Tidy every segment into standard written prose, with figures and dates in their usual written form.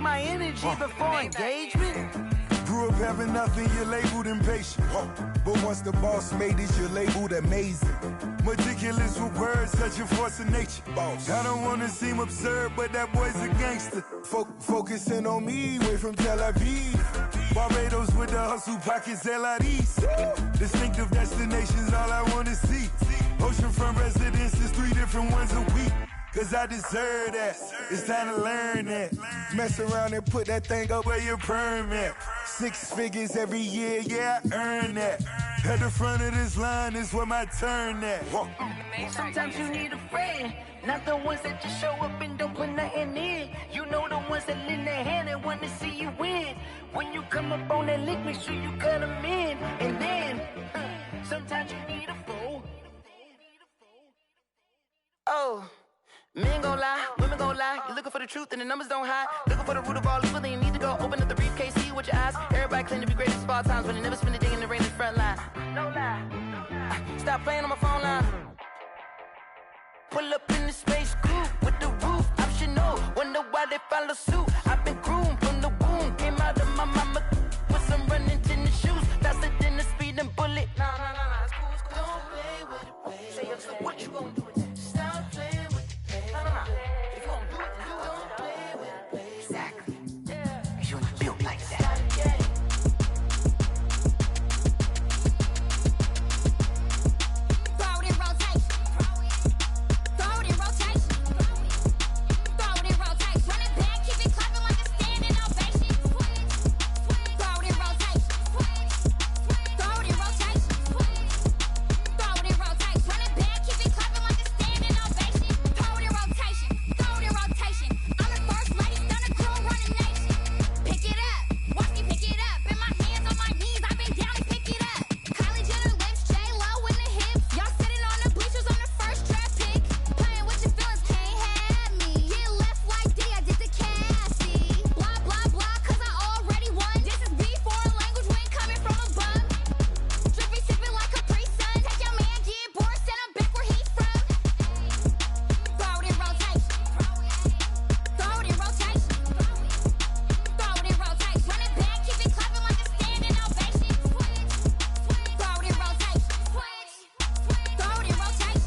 my energy before engagement. Grew up having nothing, you're labeled impatient. But once the boss made it, you're labeled amazing. Meticulous with words, such a force of nature. I don't wanna seem absurd, but that boy's a gangster. Focusing on me, way from Tel Aviv. Barbados with the hustle, pockets LIDs. Distinctive destinations, all I wanna see. Oceanfront residences, 3 different ones a week. Cause I deserve that, it's time to learn that. Mess around and put that thing up where your permit. 6 figures every year, yeah, I earn that. At the front of this line is where my turn at. Sometimes you need a friend, not the ones that just show up and don't put nothing in. You know the ones that lend their hand and want to see you win. When you come up on that lick, make sure you cut them in. And then, sometimes you need a fool. Oh. Men gon' lie, women gon' lie. You're looking for the truth and the numbers don't hide. Looking for the root of all evil, then you need to go open up the briefcase, see with your eyes. Everybody claim to be greatest of all times, but they never spend a day in the rain in the front line. No lie. Stop playing on my phone line. Pull up in the space coupe with the roof optional. Wonder why they follow suit. I've been groomed from the womb. Came out of my mama with some running tennis shoes. Faster than the speeding bullet. Nah, it's cool, it's cool. Don't play with it, baby. Say so what you gon' do with that? Stop playing with it. If you gon' do it, then don't play with it, baby. Exactly. Yeah. You ain't built like that. Throw it in rotation. Throw it in rotation. Throw it in rotation. Run it back, keep it clapping like a standing ovation. Throw it in rotation. Throw it in rotation. Throw it in rotation. Run it back, keep it clapping like a standing ovation. Throw it in rotation. Throw it in rotation. I'm the first lady, done a crew, run a nation. Pick it up, watch me pick it up. In my hands, on my knees, I've been down and pick it up. Kylie Jenner lips, J-Lo in the hips. Y'all sitting on the bleachers on the first draft pick. Playing with your feelings, can't have me. Get left like D, I did the Cassie. Blah, blah, blah, cause I already won. This is B4 language, we ain't coming from above. Drippy, sipping like a pre-sun. Take your man, get bored, send him back where he's from. Throw it in rotation. Throw it in rotation. Throw it in rotation. Run it back, keep it clapping like a standing ovation. Throw it in rotation. Throw it in rotation.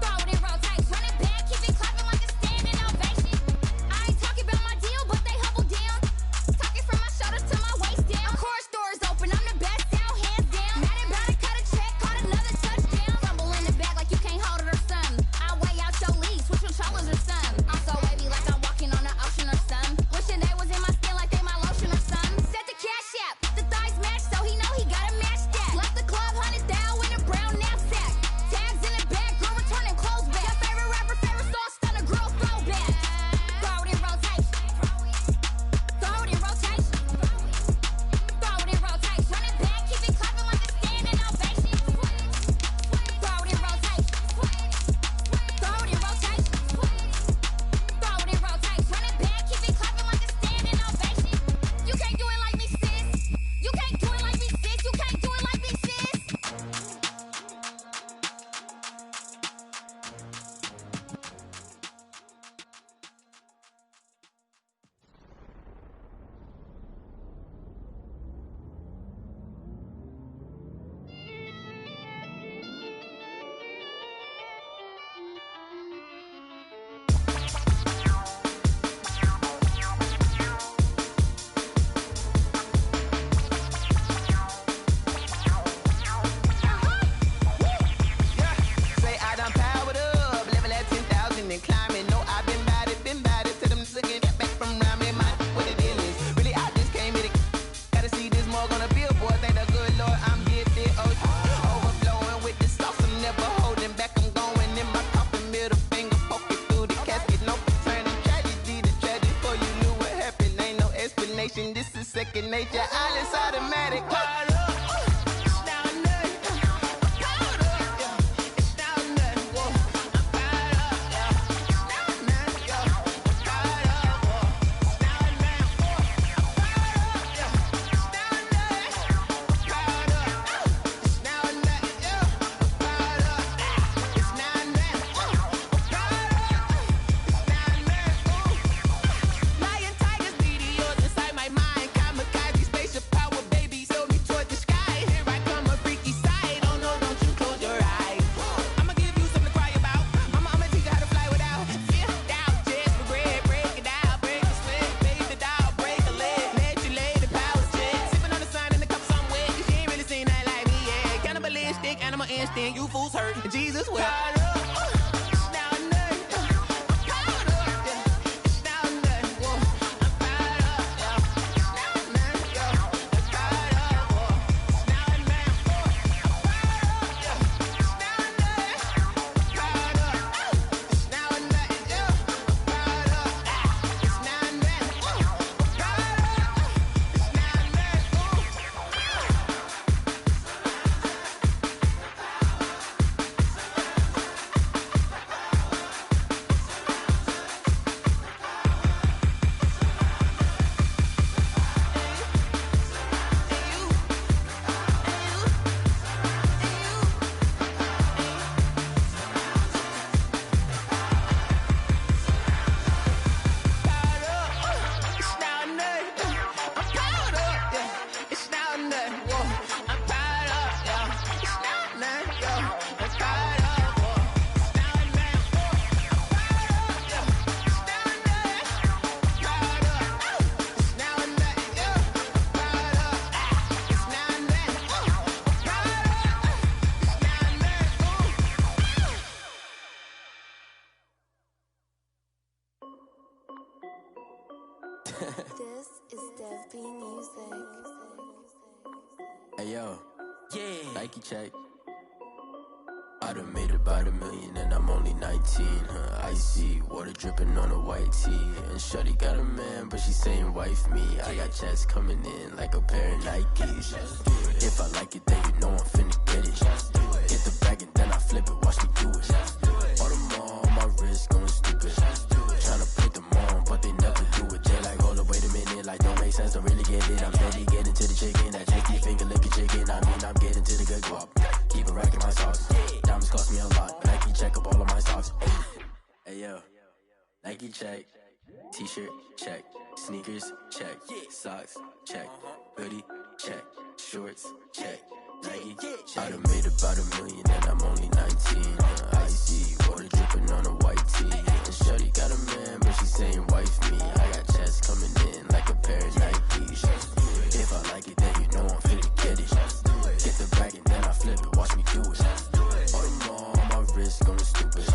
Throw it in rotation. Run it back, keep it clapping like a standing ovation. I ain't talking about my deal, but they humble down. Talking from my shoulders to my waist down. Core stores open, I'm the best out, hands down. Madden bout to cut a check, caught another touchdown. Fumble in the bag like you can't hold it or something. I weigh out your league, switch controllers or something. I'm so wavy like I'm walking on the ocean or something. Wishing they was in my skin like they my lotion or something. Set the cash out, the thighs match, so he know he gotta match that. Left the club, 100 down in a brown knapsack. Tags in the bag, girl returning clothes back. Your favorite rapper, favorite song, stunner, girl throwback. Throw it in rotation. Throw it in rotation. Throw it in rotation. Run it back, keep it clapping like a standing ovation. Throw it in rotation. Throw it in rotation. Throw it in rotation. Run it back, keep it clapping like a standing ovation. You can't do it like me, sis. You can't do it like me, sis. You can't do it like me, sis. Say I done powered up, level at 10,000 and climbing. No, I've been bad it till them looking back from around me. My what the deal is. Really, I just came here to gotta see this more gonna billboard. Thank the good Lord, I'm gifted. Overflowing with the sauce, I'm never holding back. I'm going in my coffin, middle finger poking through the casket. No turning tragedy to tragic. For you knew what happened, ain't no explanation. This is second nature. All is automatic. Lion handstand, you fools hurt. Jesus will. This is Dev B Music. Hey yo, yeah, Nike check. I done made about $1 million and I'm only 19. Icy water dripping on a white tee. And shawty got a man, but she saying wife me. I got checks coming in like a pair of Nikes. If I like it, then you know I'm finna get it. Get the bag and then I flip it, watch me do it. All them on my wrist going stupid. Tryna put them on, but they never do it. They like, hold up, wait a minute, like don't make sense, don't really get it. I'm steady getting to the chicken, that tasty finger licking chicken. I mean, I'm getting to the good guap. Keep it racking my sauce. Diamonds cost me a lot. Nike check up all of my socks. Hey yo, Nike check. T-shirt check. Sneakers check. Socks check. Hoodie check. Shorts check. Nike check. I done made about $1 million and I'm only 19. Icy water dripping on a white tee. And shawty got a man, but she saying wife me. I got checks coming in like a pair of Nikes. If I like it, then you know I'm finna get it. Get the bag and then I flip it, watch me do it. All them on my wrist going stupid.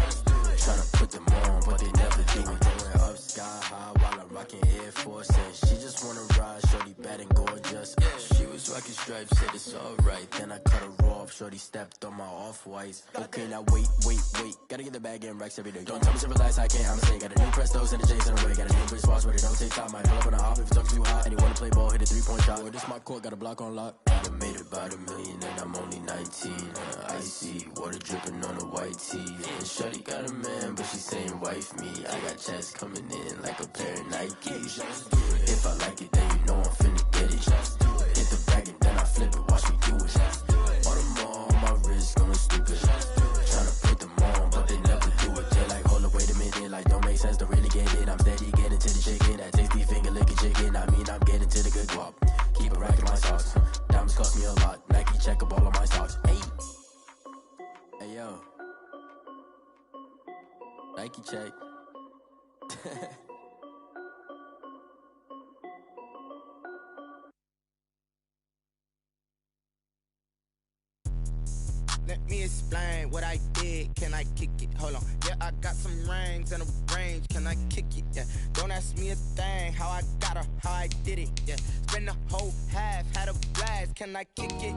Tryna put them on, but they never do it. Going up sky high while I'm rocking Air Force. And she just wanna ride, shorty bad and gorgeous. She was rocking stripes, said it's alright. Then I cut her off, shorty stepped on my off-whites. Okay, now wait. Gotta get the bag and racks every day. Don't tell me to relax, I can't, I'm saying. Got a new Prestos and a J's in the way. Got a new British watch, but it don't take time. Might pull up on a hop if it's talking too hot. And you wanna play ball, hit a 3-point shot. Well, this my court, got a block on lock. I done made about $1 million and I'm only 19. Icy water dripping on a white tee. And shawty got a man, but she saying wife me. I got checks coming in like a pair of Nikes. If I like it, then you know I'm finna get it. Get the bag and then I flip it, watch me do it. All them on my wrist going stupid. Tryna put them on, but they never do it. They like, hold up, wait a minute, like don't make sense, don't really get it. I'm steady getting to the chicken, that tasty finger licking chicken. I mean, I'm getting to the good guap. Keep it racking my socks. Diamonds cost me a lot. Nike check up all of my socks. Hey yo, Nike check. Let me explain what I did. Can I kick it? Hold on. Yeah, I got some rings and a range. Can I kick it? Yeah. Don't ask me a thing. How I got her, how I did it. Yeah. Spend the whole half, had a blast. Can I kick it?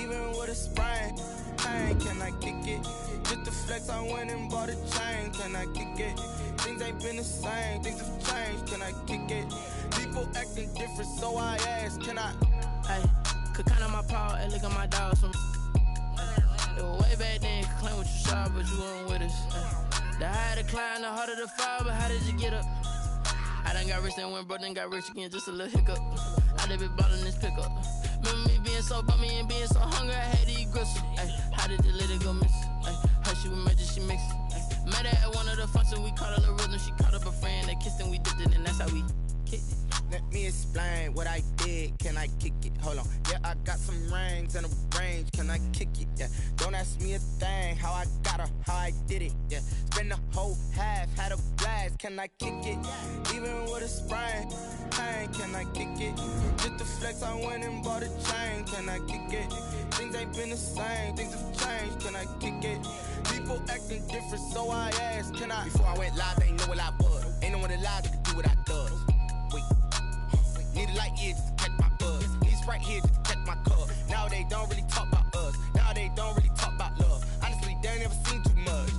Even with a sprain. Hey, can I kick it? Just the flex, I went and bought a chain. Can I kick it? Things ain't been the same. Things have changed. Can I kick it? People acting different, so I ask. Can I? Hey, could count on my power and look at my dogs from. It was way back then, could claim what you saw, but you weren't with us. The higher the climb, the harder the fall, but how did you get up? I done got rich, then went broke, then got rich again, just a little hiccup. I done been ballin' this pickup. Remember me being so bummy and being so hungry, I had to eat gristle. Ay, how did the lady go miss? Ay, how she was magic, she mixed. Met her at one of the functions, we caught a little rhythm, she caught up a friend, they kissed and we dipped it, and that's how we kicked it. Let me explain what I did. Can I kick it? Hold on. Yeah, I got some rings and a range. Can I kick it? Yeah. Don't ask me a thing. How I got her, how I did it. Yeah. Spend the whole half, had a blast. Can I kick it? Even with a sprain. Hey, can I kick it? Just the flex, I went and bought a chain. Can I kick it? Things ain't been the same. Things have changed. can I? Before I went live, they ain't know what I was. Ain't no one alive that can do what I does. Wait, need a light year just to catch my buzz. Need Sprite here just to catch my cup. Now they don't really talk about us. Now they don't really talk about love. Honestly, they ain't never seen too much.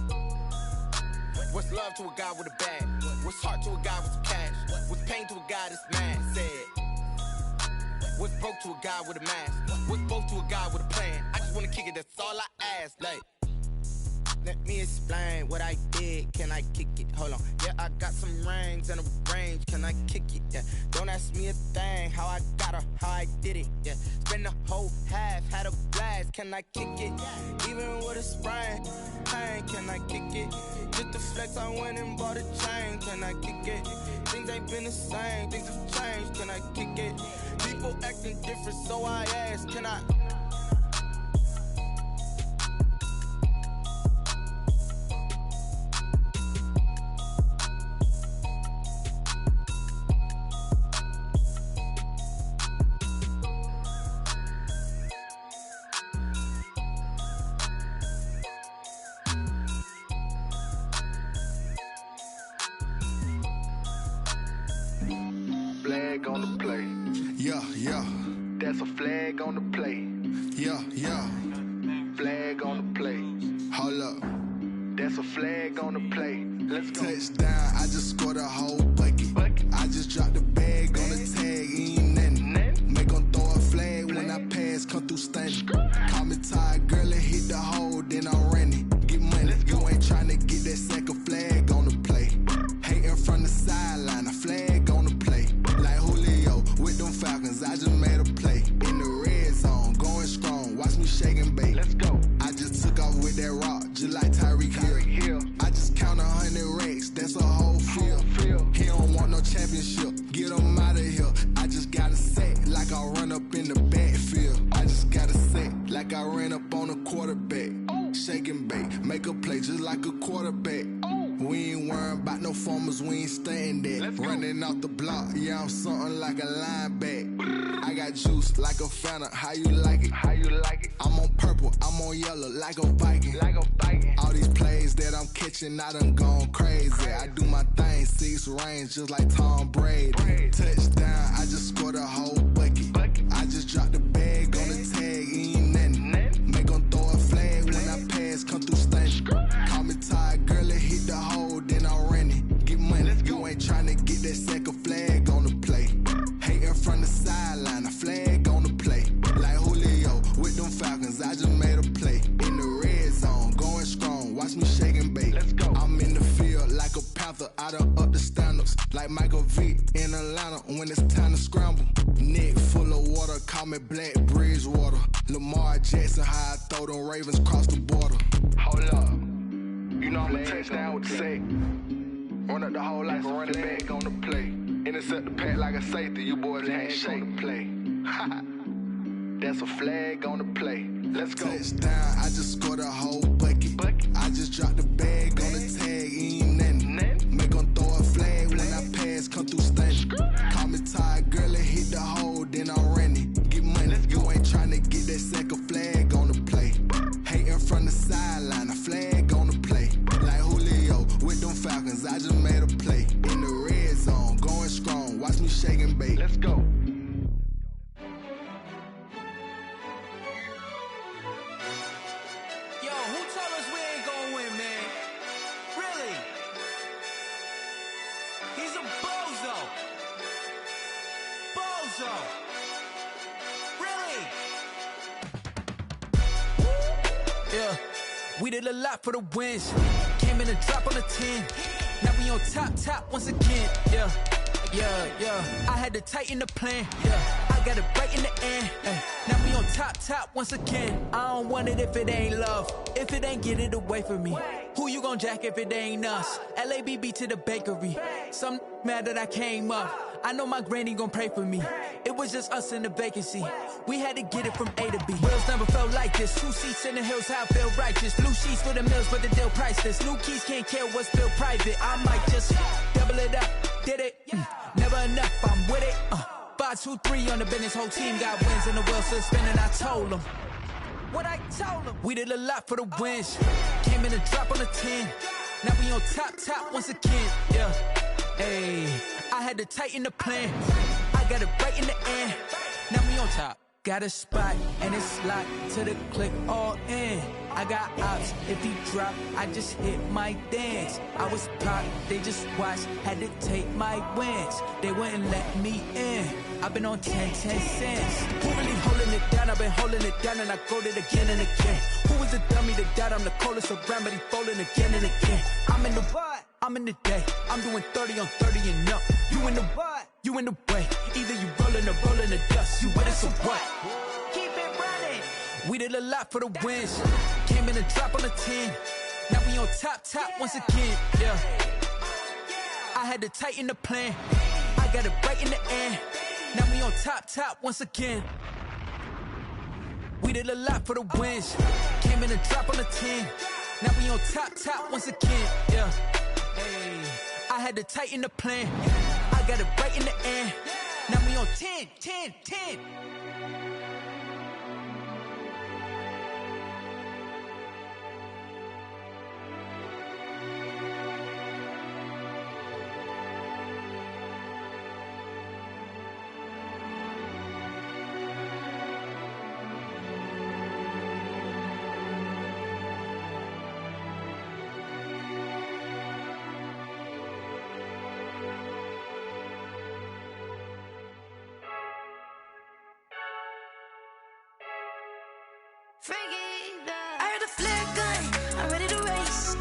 What's love to a guy with a bag? What's heart to a guy with some cash? What's pain to a guy that's mad? Said. What's broke to a guy with a mask? What's both to a guy with a plan? I just wanna kick it, that's all I ask. Like, let me explain what I did. Can I kick it? Hold on. Yeah, I got some rings and a range. Can I kick it? Yeah. Don't ask me a thing. How I got her, how I did it. Yeah. Spend the whole half, had a blast. Can I kick it? Even with a sprain, pain. Can I kick it? Just the flex, I went and bought a chain. Can I kick it? Things ain't been the same. Things have changed. Can I kick it? People acting different, so I ask. Can I? Flag on the play. Yeah, yeah. That's a flag on the play. Yeah, yeah. Flag on the play. Hold up. That's a flag on the play. Let's go. Touchdown, I just scored a whole bucket. I just dropped the bag on the tag, ain't nothing. Make 'em throw a flag when I pass, come through stunning. Call me tired, girl, and hit the hole, then I'm running. Get money, you ain't tryna get that second flag on the play. Hating from the sideline, a flag on the play. Like Julio with them Falcons, I just made a play. In the red zone, going strong, watch me shake and bake. Let's go. I just took off with that rock, just like Tyreek Hill. I just count 100 racks, that's a whole field. He don't want no championship, get him out of here. I just got a set, like I run up in the backfield. I just got a set, like I ran up on a quarterback. Shake and bake, make a play just like a quarterback. We ain't worrying about no formers, we ain't staying there. Running off the block, yeah, I'm something like a linebacker. I got juice like a Fanta, how you like it? How you like it? I'm on purple, I'm on yellow, like a Viking. Like a Viking. All these plays that I'm catching, I done gone crazy. I do my thing, 6 range, just like Tom Brady. Touchdown, I just scored a whole bucket. I just dropped the bag on the tag, ain't nothing. Make 'em throw a flag when I pass, come through stunning. Call me tired, girl, and hit the hole, then I'm running. Get money, you ain't tryna get that second flag on the play. Hating from the sideline, a flag on the play. Like Julio with them Falcons, I just made a play. In the red zone, going strong, watch me shake and bake. Let's go. I'm in the field like a Panther, I done up the standards. Like Michael Vick in Atlanta when it's time to scramble. Neck full of water, call me Black Bridgewater. Lamar Jackson, how I throw them Ravens cross the border. Hold up. You know I'm a touchdown with the sack. Run up the hole like a running back on the play. Intercept the pack like a safety. You boys ain't shake and play. That's a flag on the play. Let's go. Touchdown, I just scored a whole bucket. I just dropped the bag on the tag, ain't nothing. Make 'em throw a flag when I pass, come through stunning. Call me tired, girl, and hit the hole, then I'm running. Get money, you ain't tryna get that second flag on the play. Hating from the sideline, a flag on the play. Like Julio with them Falcons, I just made a play. In the red zone, going strong, watch me shake and bake. Let's go. Yo, who told us we ain't gonna win, man? Really? He's a bozo. Bozo. Really? Yeah, we did a lot for the wins. Came in a drop on the 10. Now we on top once again. Yeah. I had to tighten the plan. Yeah, I got it right in the end. Now we on top once again. I don't want it if it ain't love. If it ain't, get it away from me. Who you gon' jack if it ain't us? LABB to the bakery. Some mad that I came up. I know my granny gon' pray for me. It was just us in the vacancy. We had to get it from A to B. Wheels never felt like this. 2 seats in the hills, how I feel righteous. Blue sheets for the mills, but the deal priceless. New keys can't care what's still private. I might just double it up. Did it? Never enough, I'm with it. 5, 2, 3 on the business. Whole team got wins and the wheels still spinning. I told them what I told them. We did a lot for the wins. Came in a drop on the 10. Now we on top once again, yeah. Hey, I had to tighten the plan. I got it right in the end. Now we on top. Got a spot and it's locked to the click all in. I got ops, if he drop, I just hit my dance. I was pop, they just watched, had to take my wins. They wouldn't let me in. I've been on 10 cents. Who really holding it down? I've been holding it down and I go it again and again. Who was the dummy that died? I'm the coldest around, but he folding again and again. I'm in the what? I'm in the day. I'm doing 30 on 30 and up. You in the what? You in the way. Either you rolling the dust. You with us or what? Keep it running. We did a lot for the wins. Came in and drop on the 10. Now we on top once again. Yeah. I had to tighten the plan. I got it right in the end. Now we on top once again. We did a lot for the wins. Came in and drop on the 10. Now we on top once again. Yeah. Hey, I had to tighten the plan. I got it right in the end. Now we on 10. I heard a flare gun, I'm ready to race.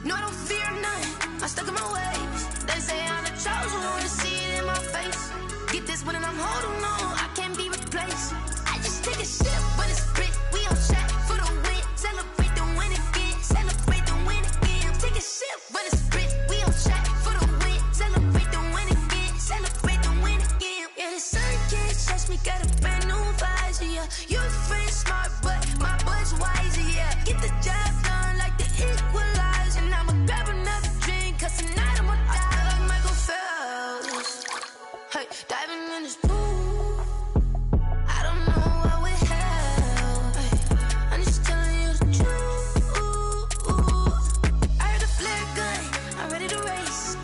No, I don't fear none, I'm stuck in my ways. They say I'm the chosen one, to see it in my face. Get this one and I'm holding on, I can't be replaced. I just take a sip when it's split, we on track for the win. Celebrate the win again, celebrate the win again. Take a sip when it's split, we on track for the win. Celebrate the win again, celebrate the win again. Yeah, the sun can't touch me, got a brand new visor, yeah. You're a friend smart, but my bud's wiser, yeah. Get the job done like the equalizer. And I'ma grab another drink, cause tonight I'ma die. I feel like Michael Phelps. Hey, diving in this pool. I don't know what we have. Hey, I'm just telling you the truth. I heard a flare gun, I'm ready to race.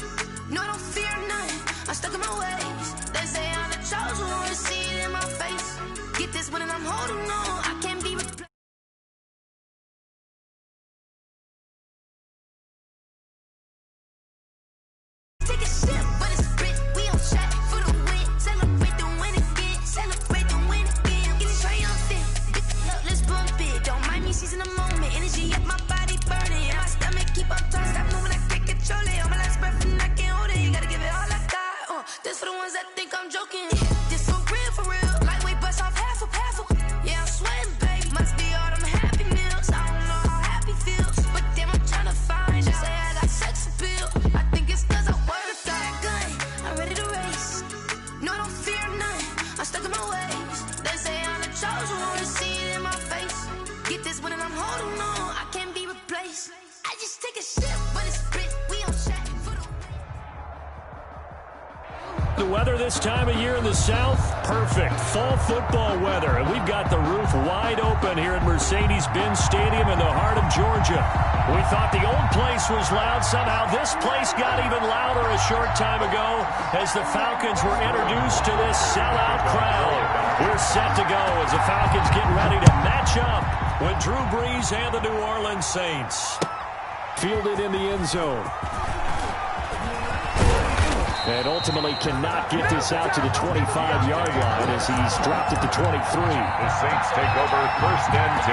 No, I don't fear none, I'm stuck in my ways. They say I'm the chosen one, to see it in my face. Get this one and I'm holding on, I can't be replaced. Take a sip, but it's split, we on track for the win. Celebrate the win again, celebrate the win again. Get it triumphant, look, let's bump it. Don't mind me seizing the moment, energy up my body burning. And my stomach keep on turning, stop moving, I can't control it. On my last breath and I can't hold it, you gotta give it all I got. This for the ones that think I'm joking. This for real, lightweight bust off half a. Yeah, I'm sweating, baby, must be all them happy meals. I don't know how happy feels, but damn, I'm trying to find out. Say I got sex appeal, I think it's cause I wear the flag gun. I'm ready to race, no, I don't fear none, I'm stuck in my ways. They say I'm the chosen one, to see it in my face. Get this one and I'm holding on, I can't be replaced. I just take a sip, but it's split, we on track for the The weather this time of year in the South, perfect. Fall football weather. And we've got the roof wide open here at Mercedes-Benz Stadium in the heart of Georgia. We thought the old place was loud. Somehow this place got even louder a short time ago as the Falcons were introduced to this sellout crowd. We're set to go as the Falcons get ready to match up with Drew Brees and the New Orleans Saints. Fielded in the end zone. And ultimately cannot get this out to the 25-yard line as he's dropped it to 23. The Saints take over 1st and 10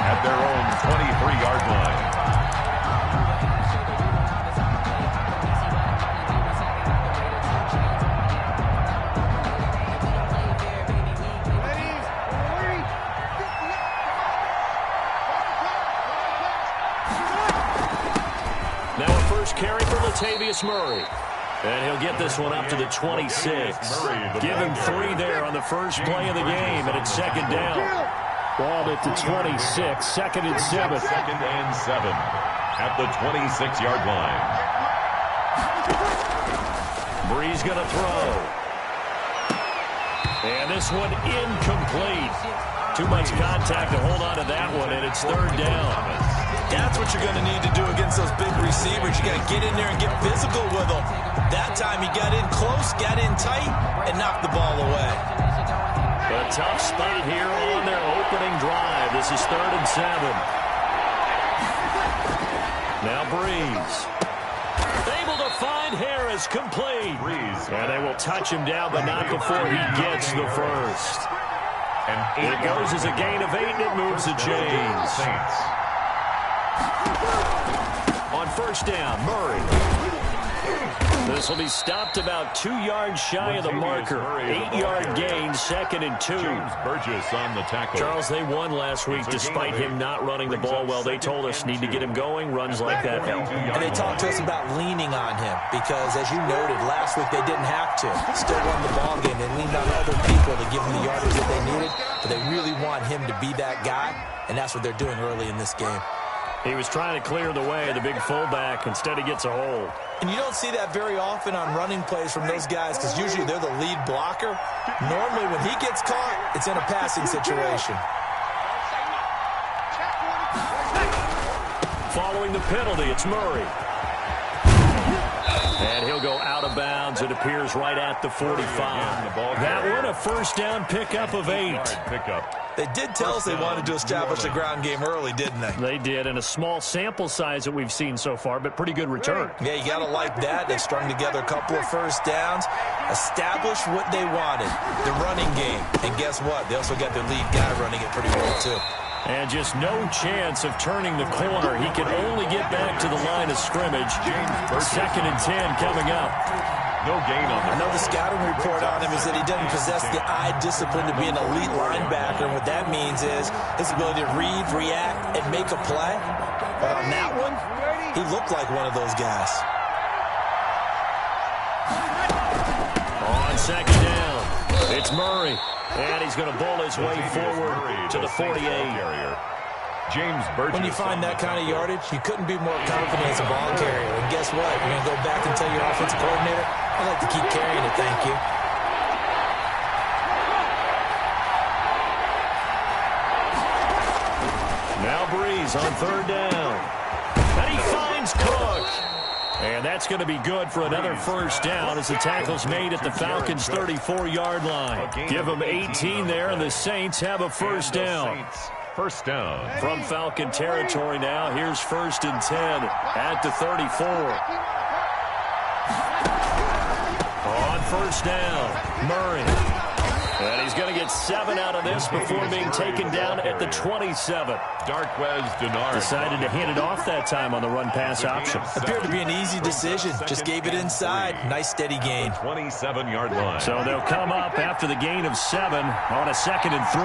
at their own 23-yard line. Now a first carry for Latavius Murray. And he'll get this one up to the 26. Give him 3 there on the first play of the game, and it's 2nd down. Ball at the 26, 2nd and 7. 2nd and 7 at the 26-yard line. Brees going to throw. And this one incomplete. Too much contact to hold on to that one, and it's 3rd down. That's what you're going to need to do against those big receivers. You got to get in there and get physical with them. That time he got in close, got in tight, and knocked the ball away. A tough spot here on their opening drive. This is 3rd and 7. Now Breeze. Able to find Harris, complete. And they will touch him down, but not before he gets the first. It goes as a gain of 8, and it moves to James. On first down, Murray. This will be stopped about 2 yards shy of the marker. 8-yard gain, 2nd and 2. James Burgess on the tackle. Charles, they won last week despite him not running the ball well. They told us need to get him going. Runs like that help. And they talked to us about leaning on him because, as you noted, last week they didn't have to. Still won the ball game. They leaned on other people to give them the yardage that they needed. But they really want him to be that guy, and that's what they're doing early in this game. He was trying to clear the way, the big fullback. Instead, he gets a hold. And you don't see that very often on running plays from those guys because usually they're the lead blocker. Normally, when he gets caught, it's in a passing situation. Following the penalty, it's Murray. And he'll go out of bounds. It appears right at the 45. That one, a first down pickup of 8. They did tell us they wanted to establish the ground game early, didn't they? They did, and a small sample size that we've seen so far, but pretty good return. Yeah, you got to like that. They've strung together a couple of first downs, established what they wanted, the running game. And guess what? They also got their lead guy running it pretty well, too. And just no chance of turning the corner. He can only get back to the line of scrimmage. 2nd and 10 coming up. No gain on I know the scouting report on him is that he doesn't possess the eye discipline to be an elite linebacker. And what that means is his ability to read, react, and make a play. But on that one, he looked like one of those guys. On 2nd down, it's Murray. And he's going to bowl his way forward to the 48. James Burgess. When you find that kind of yardage, you couldn't be more confident as a ball carrier. And guess what? You're going to go back and tell your offensive coordinator, I'd like to keep carrying it, thank you. Now Breeze on 3rd down. And he finds Cook. And that's going to be good for another first down as the tackle's made at the Falcons' 34-yard line. Give them 18 there, and the Saints have a first down. First down. From Falcon territory now, here's 1st and 10 at the 34. On first down, Murray. And he's going to get 7 out of this before being taken down at the 27. Darquez Denard decided to hand it off that time on the run-pass option. Appeared to be an easy decision. Just gave it inside. Nice steady gain. 27-yard line. So they'll come up after the gain of 7 on a 2nd and 3.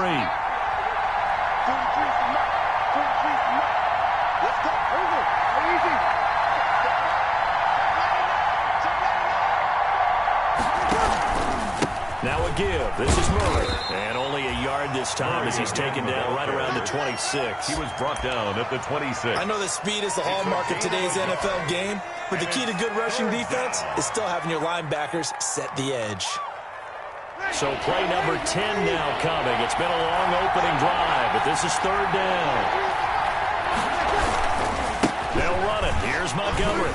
Now a give. This is Murray. And only a yard this time as he's taken down right around the 26. He was brought down at the 26. I know that speed is the hallmark of today's NFL game, but the key to good rushing defense is still having your linebackers set the edge. So play number 10 now coming. It's been a long opening drive, but this is 3rd down. They'll run it. Here's Montgomery.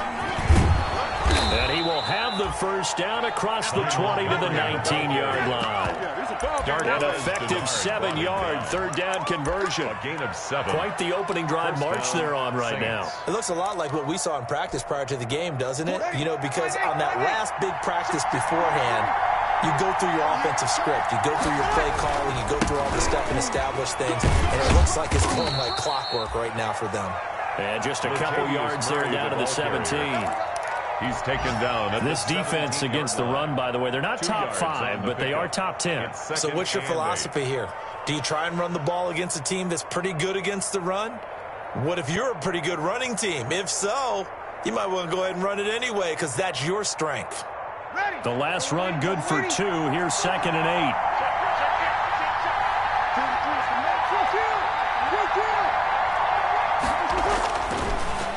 And he will have the first down across the 20 to the 19-yard line. An effective 7-yard 3rd down conversion. A gain of 7. Quite the opening drive march they're on right now. It looks a lot like what we saw in practice prior to the game, doesn't it? You know, because on that last big practice beforehand, you go through your offensive script. You go through your play calling. You go through all the stuff and establish things. And it looks like it's going like clockwork right now for them. And just a couple yards there down to the 17. He's taken down. This defense against the run, by the way, they're not top 5, but they are top 10. So what's your philosophy here? Do you try and run the ball against a team that's pretty good against the run? What if you're a pretty good running team? If so, you might want to go ahead and run it anyway because that's your strength. The last run good for 2. Here's 2nd and 8.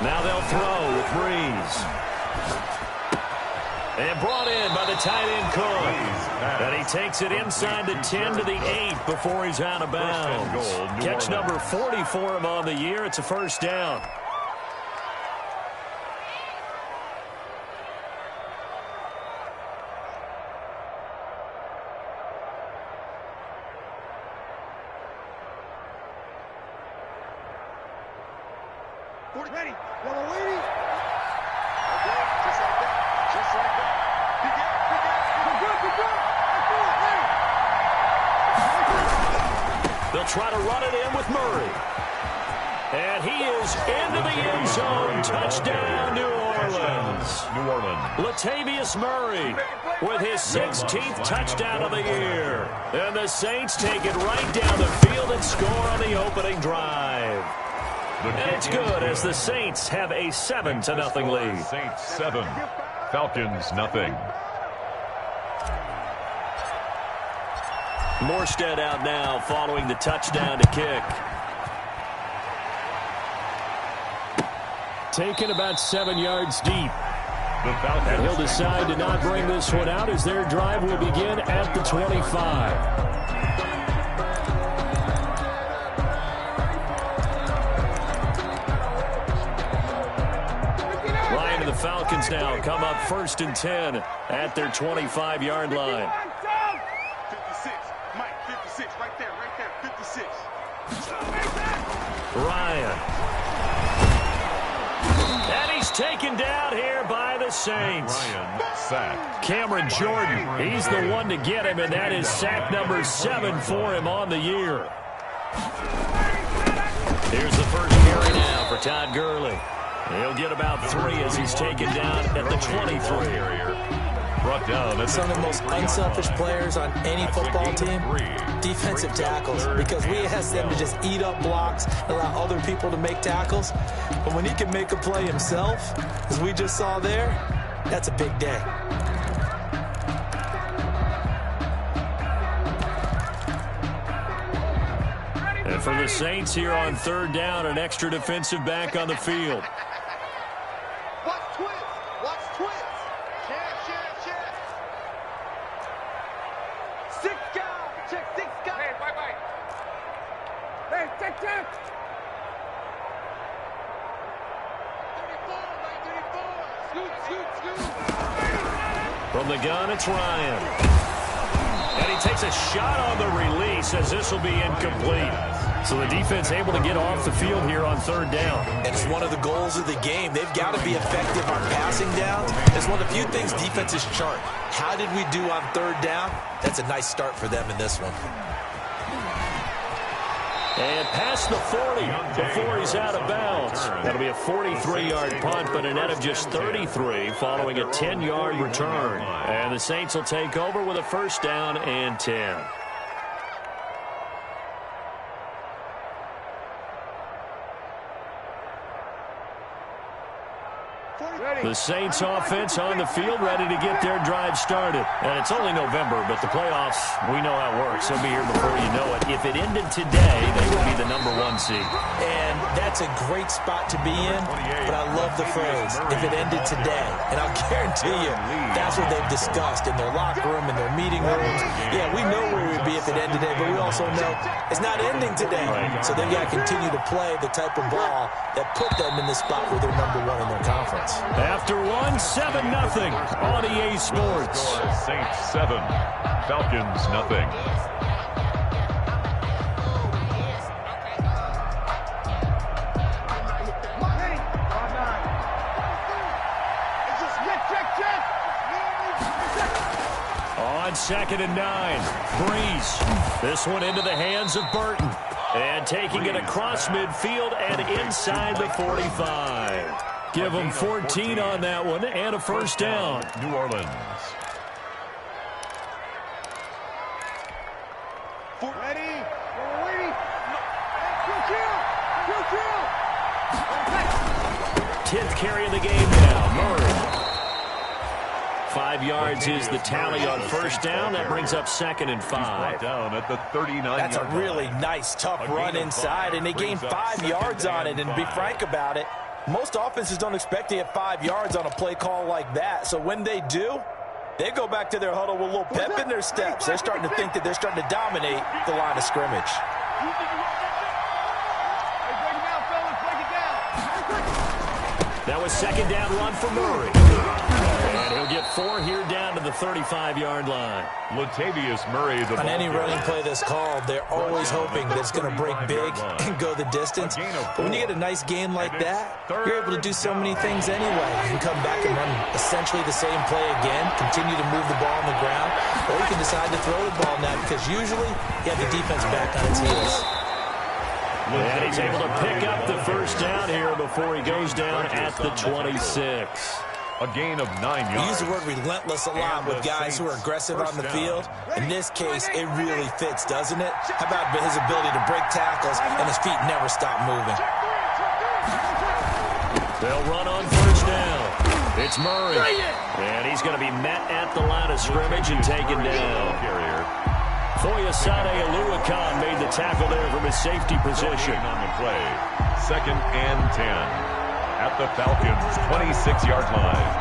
Now they'll throw with Breeze. And brought in by the tight end Cook. And he takes it inside the 10 to the 8 before he's out of bounds. Catch number 40 for him on the year. It's a first down. Ready. Yellow lady. Okay, just like that. Just like that. Pick it. They'll try to run it in with Murray. And he is into the end zone. Touchdown, New Orleans. New Orleans. Latavius Murray with his 16th touchdown of the year. And the Saints take it right down the field and score on the opening drive. And it's good as the Saints have a 7-0 lead. Saints 7, Falcons nothing. Morstead out now following the touchdown to kick. Taken about 7 yards deep. And he'll decide to not bring this one out as their drive will begin at the 25. Ryan and the Falcons now come up 1st and 10 at their 25-yard line. 56. Mike, 56. Right there. 56. Ryan. And he's taken down here by the Saints. Ryan sacked. Cameron Jordan, he's the one to get him, and that is sack number 7 for him on the year. Here's the first carry now for Todd Gurley. He'll get about 3 as he's taken down at the 23. Brought down. Some of the most unselfish players on any football team, defensive tackles, because we ask them to just eat up blocks, allow other people to make tackles. But when he can make a play himself, as we just saw there, that's a big day. And for the Saints here on 3rd down, an extra defensive back on the field. Watch twins. Check. 6 guys. Check 6 guys. Hey, bye. Hey, check. 34. Scoot. From the gun, it's Ryan. And he takes a shot on the release as this will be incomplete. So the defense able to get off the field here on 3rd down. And it's one of the goals of the game. They've got to be effective on passing downs. It's one of the few things defenses chart. How did we do on 3rd down? That's a nice start for them in this one. And past the 40 before he's out of bounds. That'll be a 43-yard punt, but a net of just 33 following a 10-yard return. And the Saints will take over with a 1st down and 10. The Saints offense on the field ready to get their drive started. And it's only November, but the playoffs, we know how it works. They'll be here before you know it. If it ended today, they would be the number 1 seed. And that's a great spot to be in, but I love the phrase, if it ended today. And I'll guarantee you, that's what they've discussed in their locker room, in their meeting rooms. Yeah, we know where we would be if it ended today, but we also know it's not ending today. So they've got to continue to play the type of ball that put them in the spot where they're number 1 in their conference. After 1, 7-0 on EA Sports. Saints 7, Falcons nothing. On 2nd and 9, Breeze. This one into the hands of Burton. And taking it across midfield and inside the 45. Give them 14 on that one and a 1st down. New Orleans. Ready. 10th carry of the game now, Murray. 5 yards is the tally on 1st down. That brings up 2nd and 5. Down at the 39. That's a really nice, tough run inside, and they gained 5 yards on it. And to be frank about it, most offenses don't expect to get 5 yards on a play call like that. So when they do, they go back to their huddle with a little pep in their steps. They're starting to think that they're starting to dominate the line of scrimmage. That was 2nd down run for Murray. And he'll get 4 here down to the 35-yard line. Latavius Murray, the On any running play that's called, they're always hoping that it's going to break big and go the distance. But when you get a nice game like that, you're able to do so many things anyway. You can come back and run essentially the same play again, continue to move the ball on the ground, or you can decide to throw the ball now because usually you have the defense back on its heels. And he's able to pick up the first down here before he goes down at the 26. A gain of 9 yards. We use the word relentless a lot with guys who are aggressive on the field. In this case, it really fits, doesn't it? How about his ability to break tackles and his feet never stop moving? They'll run on first down. It's Murray. And he's going to be met at the line of scrimmage and taken down. Foyesade Aluakan made the tackle there from his safety position. On the play, 2nd and 10 at the Falcons' 26-yard line.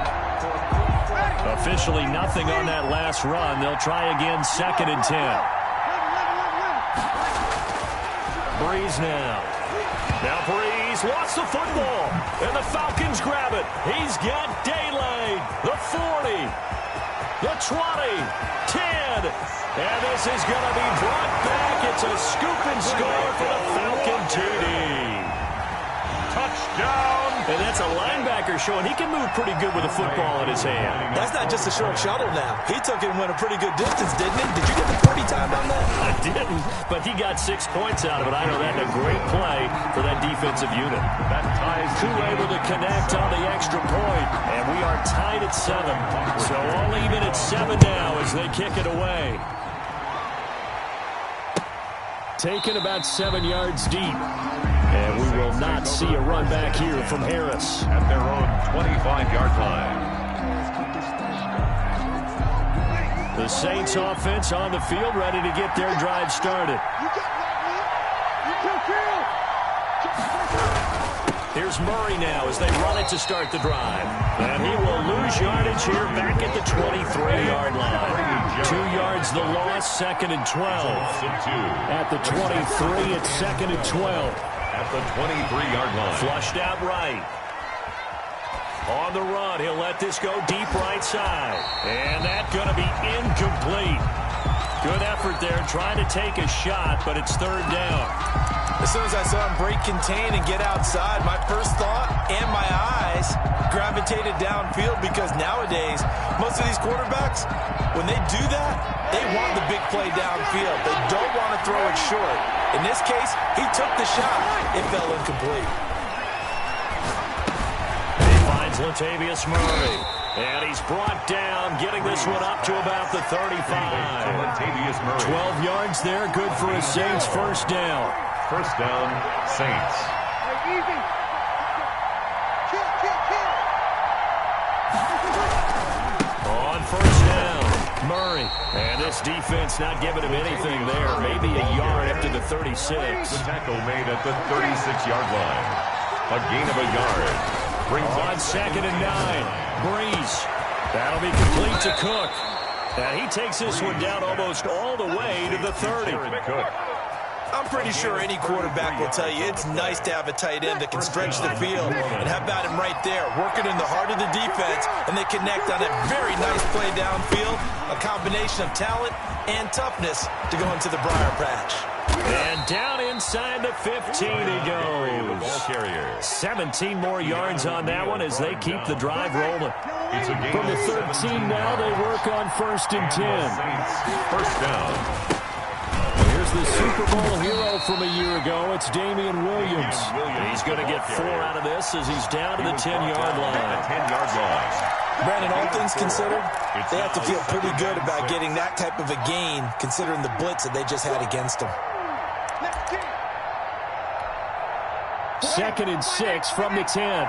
Officially nothing on that last run. They'll try again, 2nd and 10. Breeze now. Now Breeze lost the football, and the Falcons grab it. He's got daylight. The 40, the 20, 10, and this is going to be brought back. It's a scoop and score for the Falcon TD. Touchdown. And that's a linebacker showing he can move pretty good with a football in his hand. That's not just a short shuttle now. He took it and went a pretty good distance, didn't he? Did you get the 40 time on that? I didn't, but he got 6 points out of it. I know that's a great play for that defensive unit. That ties Two able to connect on the extra point, and we are tied at 7. So all even at 7 now as they kick it away. Taken about 7 yards deep. And we will not see a run back here from Harris. At their own 25-yard line. The Saints offense on the field, ready to get their drive started. Here's Murray now as they run it to start the drive. And he will lose yardage here back at the 23-yard line. 2 yards the loss, 2nd and 12. At the 23, it's 2nd and 12. At the 23-yard line. Flushed out right. On the run, he'll let this go deep right side. And that's going to be incomplete. Good effort there, trying to take a shot, but it's 3rd down. As soon as I saw him break contain and get outside, my first thought and my eyes gravitated downfield because nowadays, most of these quarterbacks, when they do that, they want the big play downfield. They don't want to throw it short. In this case, he took the shot. It fell incomplete. He finds Latavius Murray. And he's brought down, getting this one up to about the 35. 12 yards there, good for a Saints first down. First down, Saints. On first down, Murray. And this defense not giving him anything there. Maybe a yard after the 36. The tackle made at the 36-yard line. A gain of a yard. On 2nd and 9, Breeze. That'll be complete to Cook. And he takes this one down almost all the way to the 30. I'm pretty sure any quarterback will tell you it's nice to have a tight end that can stretch the field. And how about him right there, working in the heart of the defense, and they connect on a very nice play downfield, a combination of talent and toughness to go into the briar patch. And down inside the 15 he goes. 17 more yards on that one as they keep the drive rolling. From the 13 now, they work on 1st and 10. First down. Here's the Super Bowl hero from a year ago. It's Damian Williams. He's going to get 4 out of this as he's down to the 10-yard line. 10-yard loss. Brandon, all things considered, they have to feel pretty good about getting that type of a gain, considering the blitz that they just had against them. 2nd and 6 from the 10.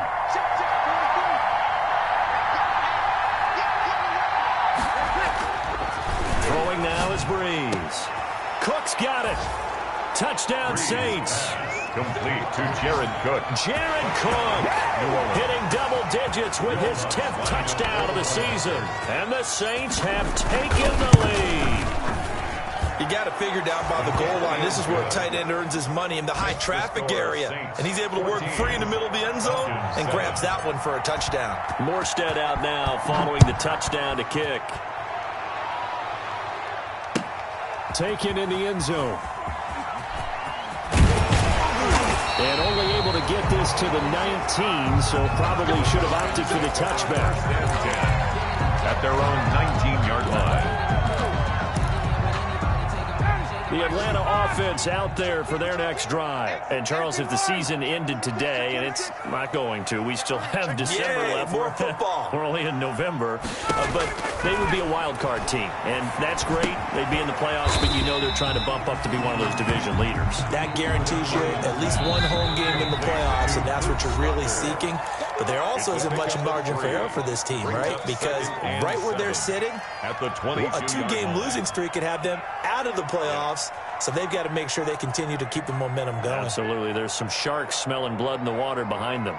Throwing now is Breeze. Cook's got it. Touchdown Saints. Complete to Jared Cook. Jared Cook hitting double digits with his 10th touchdown of the season. And the Saints have taken the lead. You got to figure down by the goal line. This is where a tight end earns his money in the high traffic area. And he's able to work free in the middle of the end zone. and grabs that one for a touchdown. Morstead out now following the touchdown to kick. Taken in the end zone. And only able to get this to the 19, so probably should have opted for the touchback. At their own 19-yard line. The Atlanta offense out there for their next drive. And, Charles, if the season ended today, and it's not going to, we still have December left. More football. We're only in November. But they would be a wild card team. And that's great. They'd be in the playoffs, but you know they're trying to bump up to be one of those division leaders. That guarantees you at least one home game in the playoffs, and that's what you're really seeking. But there also isn't much margin for error for this team, right? Because right where they're sitting, at the 20, a two-game losing streak could have them out of the playoffs. So they've got to make sure they continue to keep the momentum going. Absolutely. There's some sharks smelling blood in the water behind them.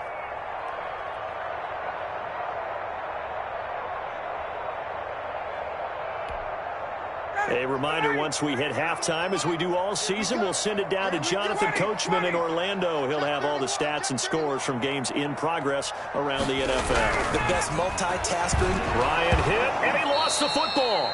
A reminder, once we hit halftime, as we do all season, we'll send it down to Jonathan Coachman in Orlando. He'll have all the stats and scores from games in progress around the NFL. The best multitasker. Ryan hit, and he lost the football.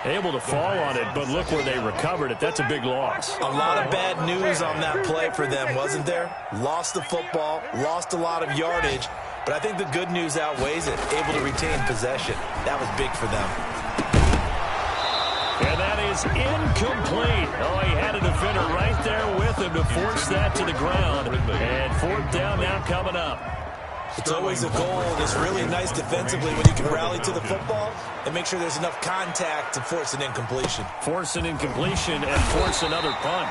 Able to fall on it, but look where they recovered it. That's a big loss. A lot of bad news on that play for them, wasn't there? Lost the football, lost a lot of yardage, but I think the good news outweighs it. Able to retain possession. That was big for them. And that is incomplete. Oh, he had a defender right there with him to force that to the ground. And fourth down now coming up. It's always a goal, and it's really nice defensively when you can rally to the football and make sure there's enough contact to force an incompletion. Force an incompletion and force another punt.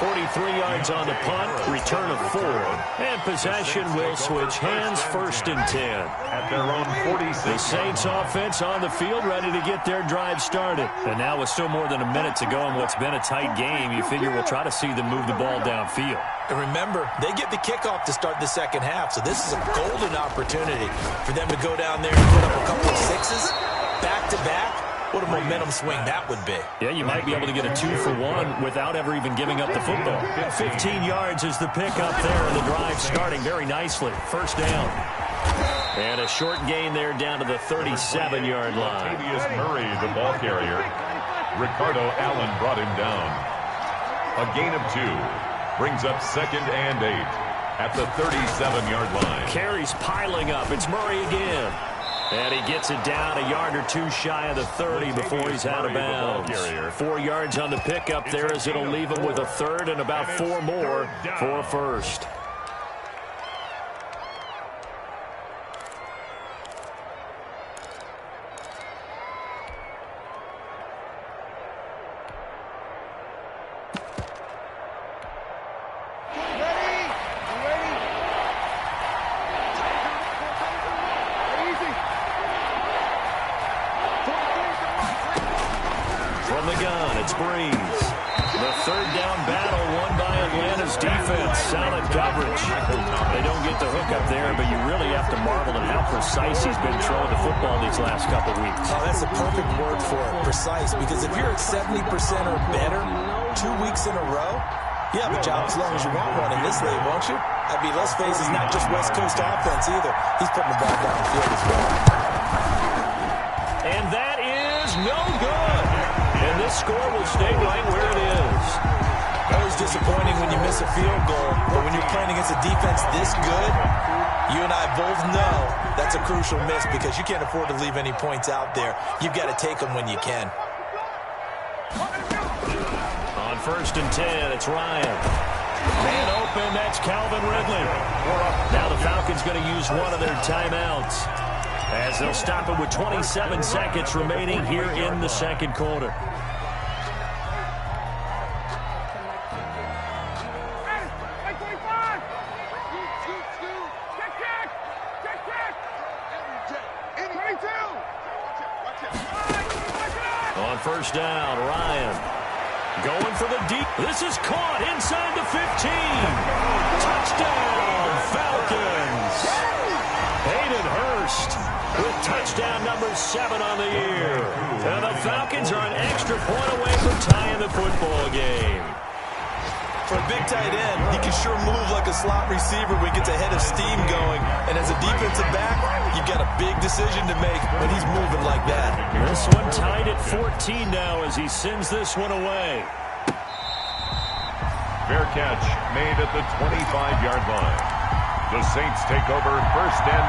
43 yards on the punt, return of 4. And possession will switch hands, 1st and 10. At their own 46. The Saints offense on the field, ready to get their drive started. And now with still more than a minute to go in what's been a tight game, you figure we'll try to see them move the ball downfield. And remember, they get the kickoff to start the second half, so this is a golden opportunity for them to go down there and put up a couple of sixes back-to-back. What a momentum swing that would be. Yeah, you might be able to get a 2-for-1 without ever even giving up the football. 15 yards is the pickup there, and the drive starting very nicely. 1st down. And a short gain there down to the 37-yard line. Latavius Murray, the ball carrier. Ricardo Allen brought him down. A gain of 2. Brings up 2nd and 8 at the 37-yard line. Carries piling up. It's Murray again. And he gets it down a yard or 2 shy of the 30 before he's out of bounds. 4 yards on the pickup there as it'll leave him with a 3rd and about 4 more for a 1st. Precise he's been throwing the football these last couple weeks. Oh, that's a perfect word for it, precise, because if you're at 70% or better 2 weeks in a row, you have a job as long as you want one in this league, won't you? I mean, let's face it, it's not just West Coast offense either. He's putting the ball downfield as well. And that is no good. And this score will stay right where it is. Always disappointing when you miss a field goal, but when you're playing against a defense this good, you and I both know that's a crucial miss because you can't afford to leave any points out there. You've got to take them when you can. On 1st and 10, it's Ryan. Man open, that's Calvin Ridley. Now the Falcons going to use one of their timeouts as they'll stop it with 27 seconds remaining here in the 2nd quarter. On 1st down, Ryan going for the deep. This is caught inside the 15. Touchdown, Falcons. Hayden Hurst with touchdown number 7 on the year. And the Falcons are an extra point away from tying the football game. For a big tight end, he can sure move like a slot receiver when he gets a head of steam going. defensive back, you've got a big decision to make when he's moving like that. This one tied at 14 now as he sends this one away. Fair catch made at the 25-yard line. The Saints take over 1st and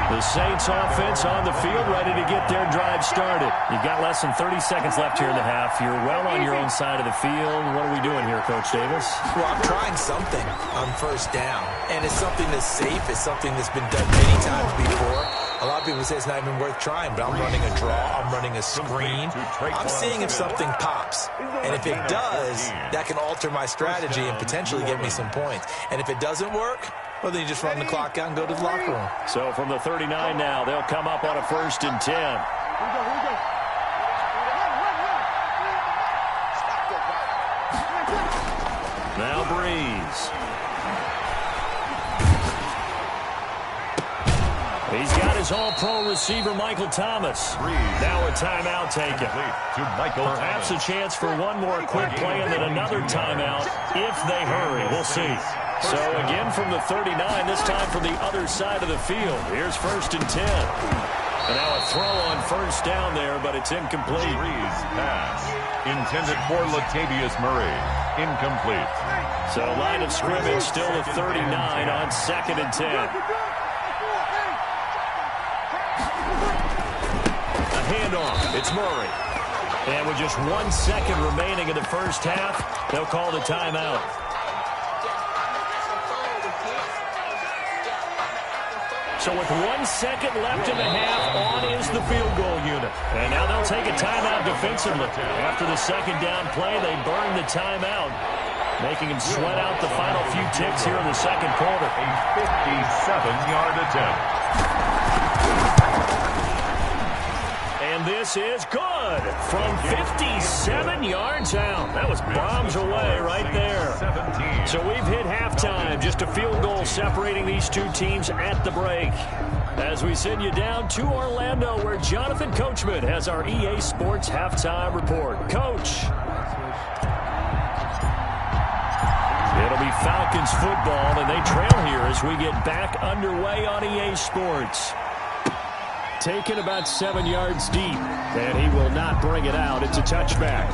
10. The Saints offense on the field, ready to get their drive started. You've got less than 30 seconds left here in the half. You're well on your own side of the field. What are we doing here, Coach Davis? Well, I'm trying something on 1st down, and it's something that's safe. It's something that's been done many times before. A lot of people say it's not even worth trying, but I'm running a draw. I'm running a screen. I'm seeing if something pops. And if it does, that can alter my strategy and potentially get me some points. And if it doesn't work, well, then you just run the clock out and go to the locker room. So from the 39 now, they'll come up on a 1st and 10. Now Breeze. He's got his all-pro receiver, Michael Thomas. Now a timeout taken. Perhaps a chance for one more quick play and then another timeout if they hurry. We'll see. So again from the 39, this time from the other side of the field. Here's 1st and 10. And now a throw on 1st down there, but it's incomplete. Breeze pass. Intended for Latavius Murray. Incomplete. So line of scrimmage still at 39 on 2nd and 10. Handoff. It's Murray. And with just 1 second remaining in the first half, they'll call the timeout. So with 1 second left in the half, on is the field goal unit. And now they'll take a timeout defensively. After the 2nd down play, they burn the timeout, making him sweat out the final few ticks here in the 2nd quarter. A 57-yard attempt. And this is good from 57 yards out. That was bombs away right there. 17. So we've hit halftime. Just a field goal separating these two teams at the break. As we send you down to Orlando, where Jonathan Coachman has our EA Sports halftime report. Coach. It'll be Falcons football, and they trail here as we get back underway on EA Sports. Taken about 7 yards deep, and he will not bring it out. It's a touchback.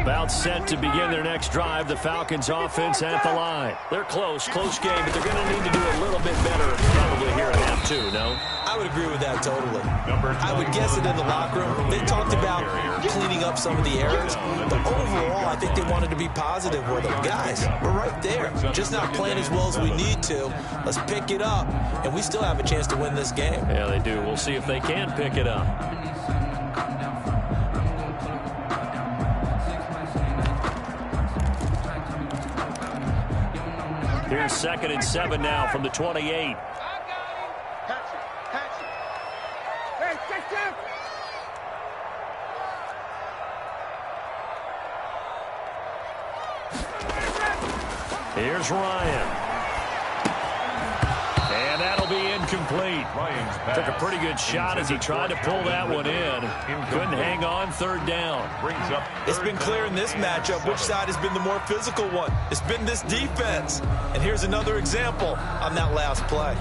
About set to begin their next drive, the Falcons offense at the line. They're close game, but they're going to need to do a little bit better probably here in half 2, no? I would agree with that totally. I would guess it in the locker room. They talked about cleaning up some of the errors, but overall, I think they wanted to be positive with them. Guys, we're right there. Just not playing as well as we need to. Let's pick it up, and we still have a chance to win this game. Yeah, they do. We'll see if they can pick it up. Here's 2nd and 7 now from the 28. Here's Ryan. And that'll be incomplete. Took a pretty good shot as he tried to pull that one in. Couldn't hang on 3rd down. It's been clear in this matchup which side has been the more physical one. It's been this defense. And here's another example on that last play.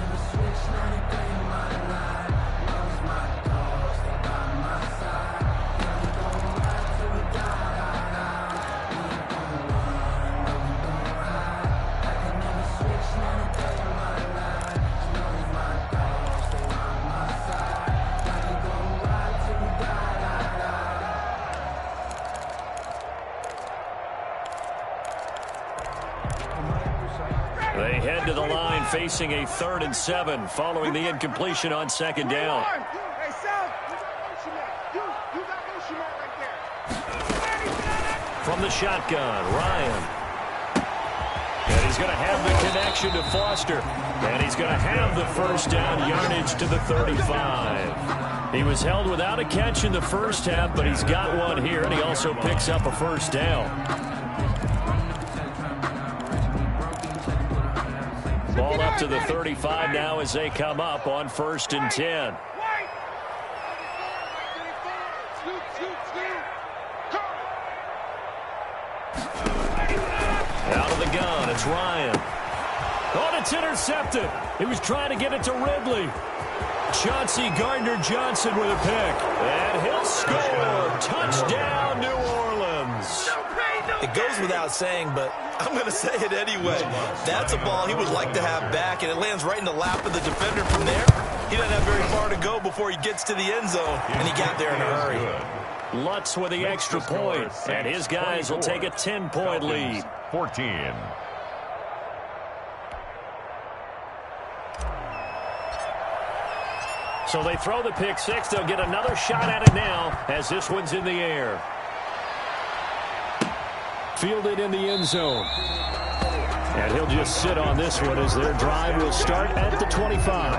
They head to the line facing a 3rd and 7 following the incompletion on 2nd down. From the shotgun, Ryan. And he's going to have the connection to Foster. And he's going to have the 1st down yardage to the 35. He was held without a catch in the first half, but he's got one here, and he also picks up a 1st down. Ball up to the 35 now as they come up on 1st and 10. gun. It's Ryan. Oh, and it's intercepted. He was trying to get it to Ridley. Chauncey Gardner-Johnson with a pick. And he'll score. Touchdown, New Orleans. It goes without saying, but I'm going to say it anyway. That's a ball he would like to have back, and it lands right in the lap of the defender from there. He doesn't have very far to go before he gets to the end zone, and he got there in a hurry. Lutz with the extra point, and his guys will take a 10-point lead. 14. So they throw the pick six. They'll get another shot at it now as this one's in the air. Fielded in the end zone. And he'll just sit on this one as their drive will start at the 25.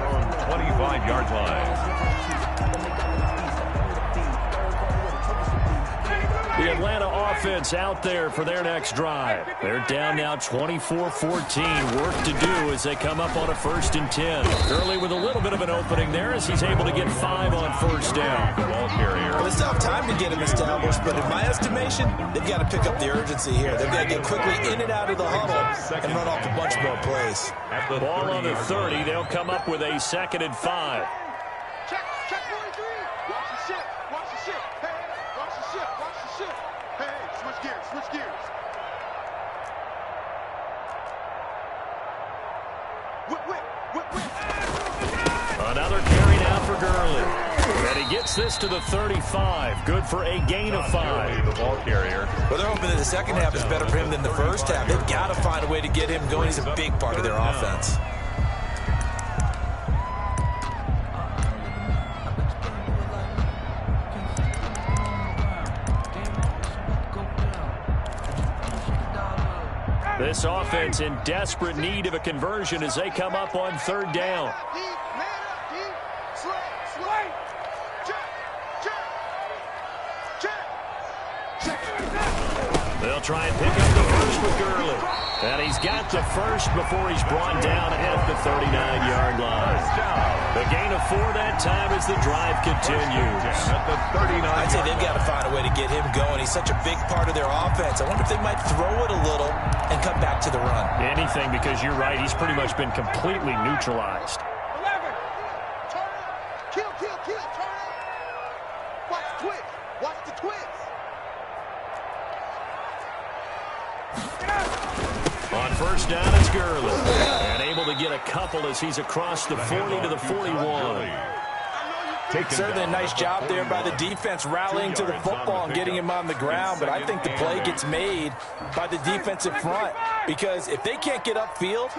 25-yard line. The Atlanta offense out there for their next drive. They're down now 24-14. Work to do as they come up on a 1st and 10. Gurley with a little bit of an opening there as he's able to get 5 on first down. Ball carrier. Well, it's not time to get him established, but in my estimation, they've got to pick up the urgency here. They've got to get quickly in and out of the huddle and run off a bunch more plays. Ball on the 30. They'll come up with a 2nd and 5. Check 43. Watch the ship. Watch the ship. Hey, watch the ship. Watch the ship. Hey, switch gears. Switch gears. Whip. Another carry now for Gurley. And he gets this to the 35. Good for a gain of 5. The ball carrier. Well, they're hoping that the second half is better for him than the first half. They've got to find a way to get him going. He's a big part of their offense. This offense in desperate need of a conversion as they come up on 3rd down. They'll try and pick up the first with Gurley. And he's got the first before he's brought down at the 39-yard line. The gain of 4 that time as the drive continues. At the 39. I'd say they've got to find a way to get him going. He's such a big part of their offense. I wonder if they might throw it a little and come back to the run. Anything, because you're right. He's pretty much been completely neutralized. 11. Turn up. Kill. Turn up. Watch the twitch. Watch the twitch. On 1st down, it's Gurley. And able to get a couple as he's across the 40 to the 41. Certainly a nice job there by the defense rallying to the football and getting him on the ground, but I think the play gets made by the defensive front because if they can't get upfield,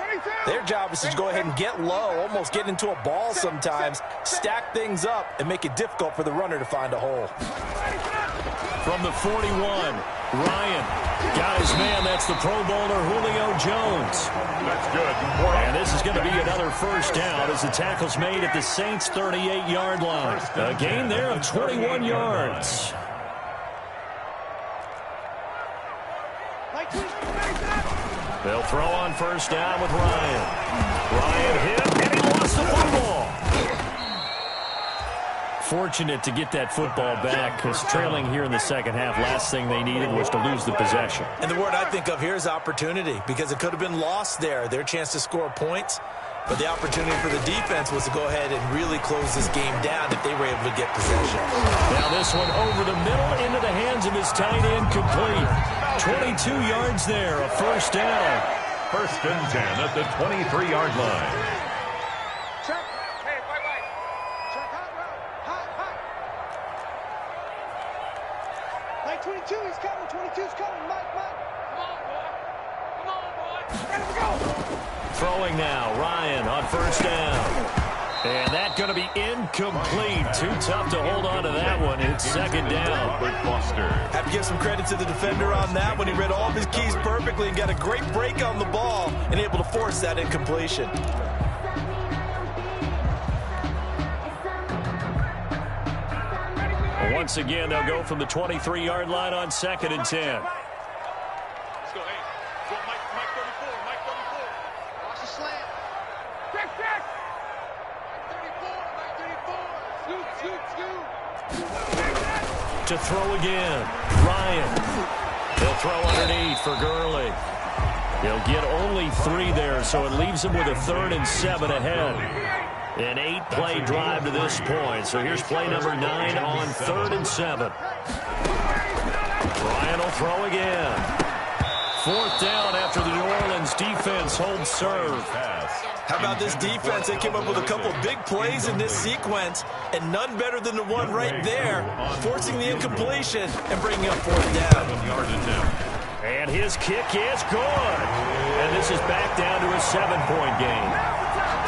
their job is to go ahead and get low, almost get into a ball sometimes, stack things up, and make it difficult for the runner to find a hole. From the 41, Ryan got his man. That's the Pro Bowler Julio Jones. That's good. And this is going to be another 1st down as the tackle's made at the Saints' 38-yard line. A gain there of 21 yards. They'll throw on 1st down with Ryan. Ryan hit, and he lost the football. Fortunate to get that football back because trailing here in the 2nd half, last thing they needed was to lose the possession. And the word I think of here is opportunity because it could have been lost there, their chance to score points. But the opportunity for the defense was to go ahead and really close this game down if they were able to get possession. Now this one over the middle into the hands of his tight end complete. 22 yards there, a 1st down. 1st and 10 at the 23-yard line. Check. Hey, white. Check hot route. Hot. 22, he's coming. 22's coming. Mike. Come on, boy. Ready to go. Throwing now, Ryan on 1st down. And that's going to be incomplete. Too tough to hold on to that one. It's 2nd down. Have to give some credit to the defender on that one. He read all of his keys perfectly and got a great break on the ball and able to force that incompletion. Once again, they'll go from the 23-yard line on 2nd and 10. Let's go, hey. Go, Mike 34. Watch the slant. Check. Mike 34. Scoot. To throw again, Ryan. They'll throw underneath for Gurley. He'll get only 3 there, so it leaves him with a 3rd and 7 ahead. An 8-play drive to this point. So here's play number 9 on 3rd and 7. Ryan will throw again. 4th down after the New Orleans defense holds serve. How about this defense? They came up with a couple of big plays in this sequence, and none better than the one right there, forcing the incompletion and bringing up 4th down. And his kick is good. And this is back down to a 7-point game.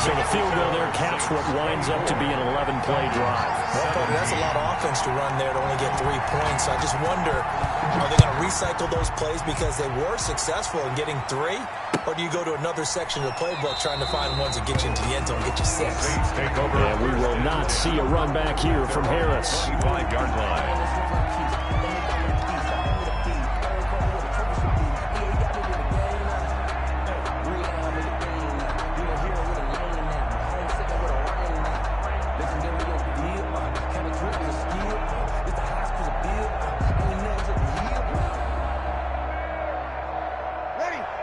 So the field goal there caps what winds up to be an 11-play drive. Well, Cody, that's a lot of offense to run there to only get 3 points. So I just wonder, are they going to recycle those plays because they were successful in getting 3? Or do you go to another section of the playbook trying to find ones that get you into the end zone and get you 6? And we will not see a run back here from Harris. 5-yard line.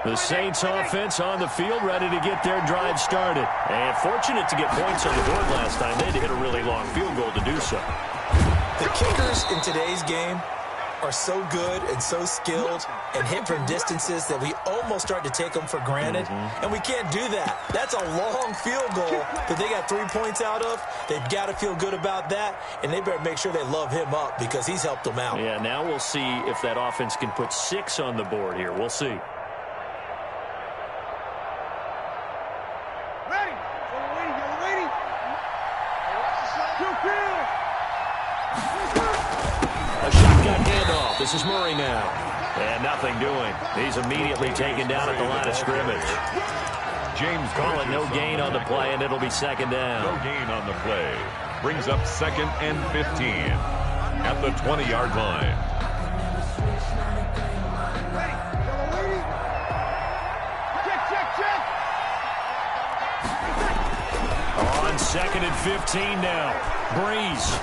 The Saints offense on the field, ready to get their drive started. And fortunate to get points on the board last time. They had to hit a really long field goal to do so. The kickers in today's game are so good and so skilled and hit from distances that we almost start to take them for granted. And we can't do that. That's a long field goal that they got 3 points out of. They've got to feel good about that, and they better make sure they love him up because he's helped them out. Yeah, now we'll see if that offense can put 6 on the board here. We'll see. A shotgun handoff. This is Murray now. And nothing doing. He's immediately taken down at the line of scrimmage. James call it no gain on the play, and it'll be 2nd down. No gain on the play. Brings up 2nd and 15 at the 20-yard line. On 2nd and 15 now. Breeze.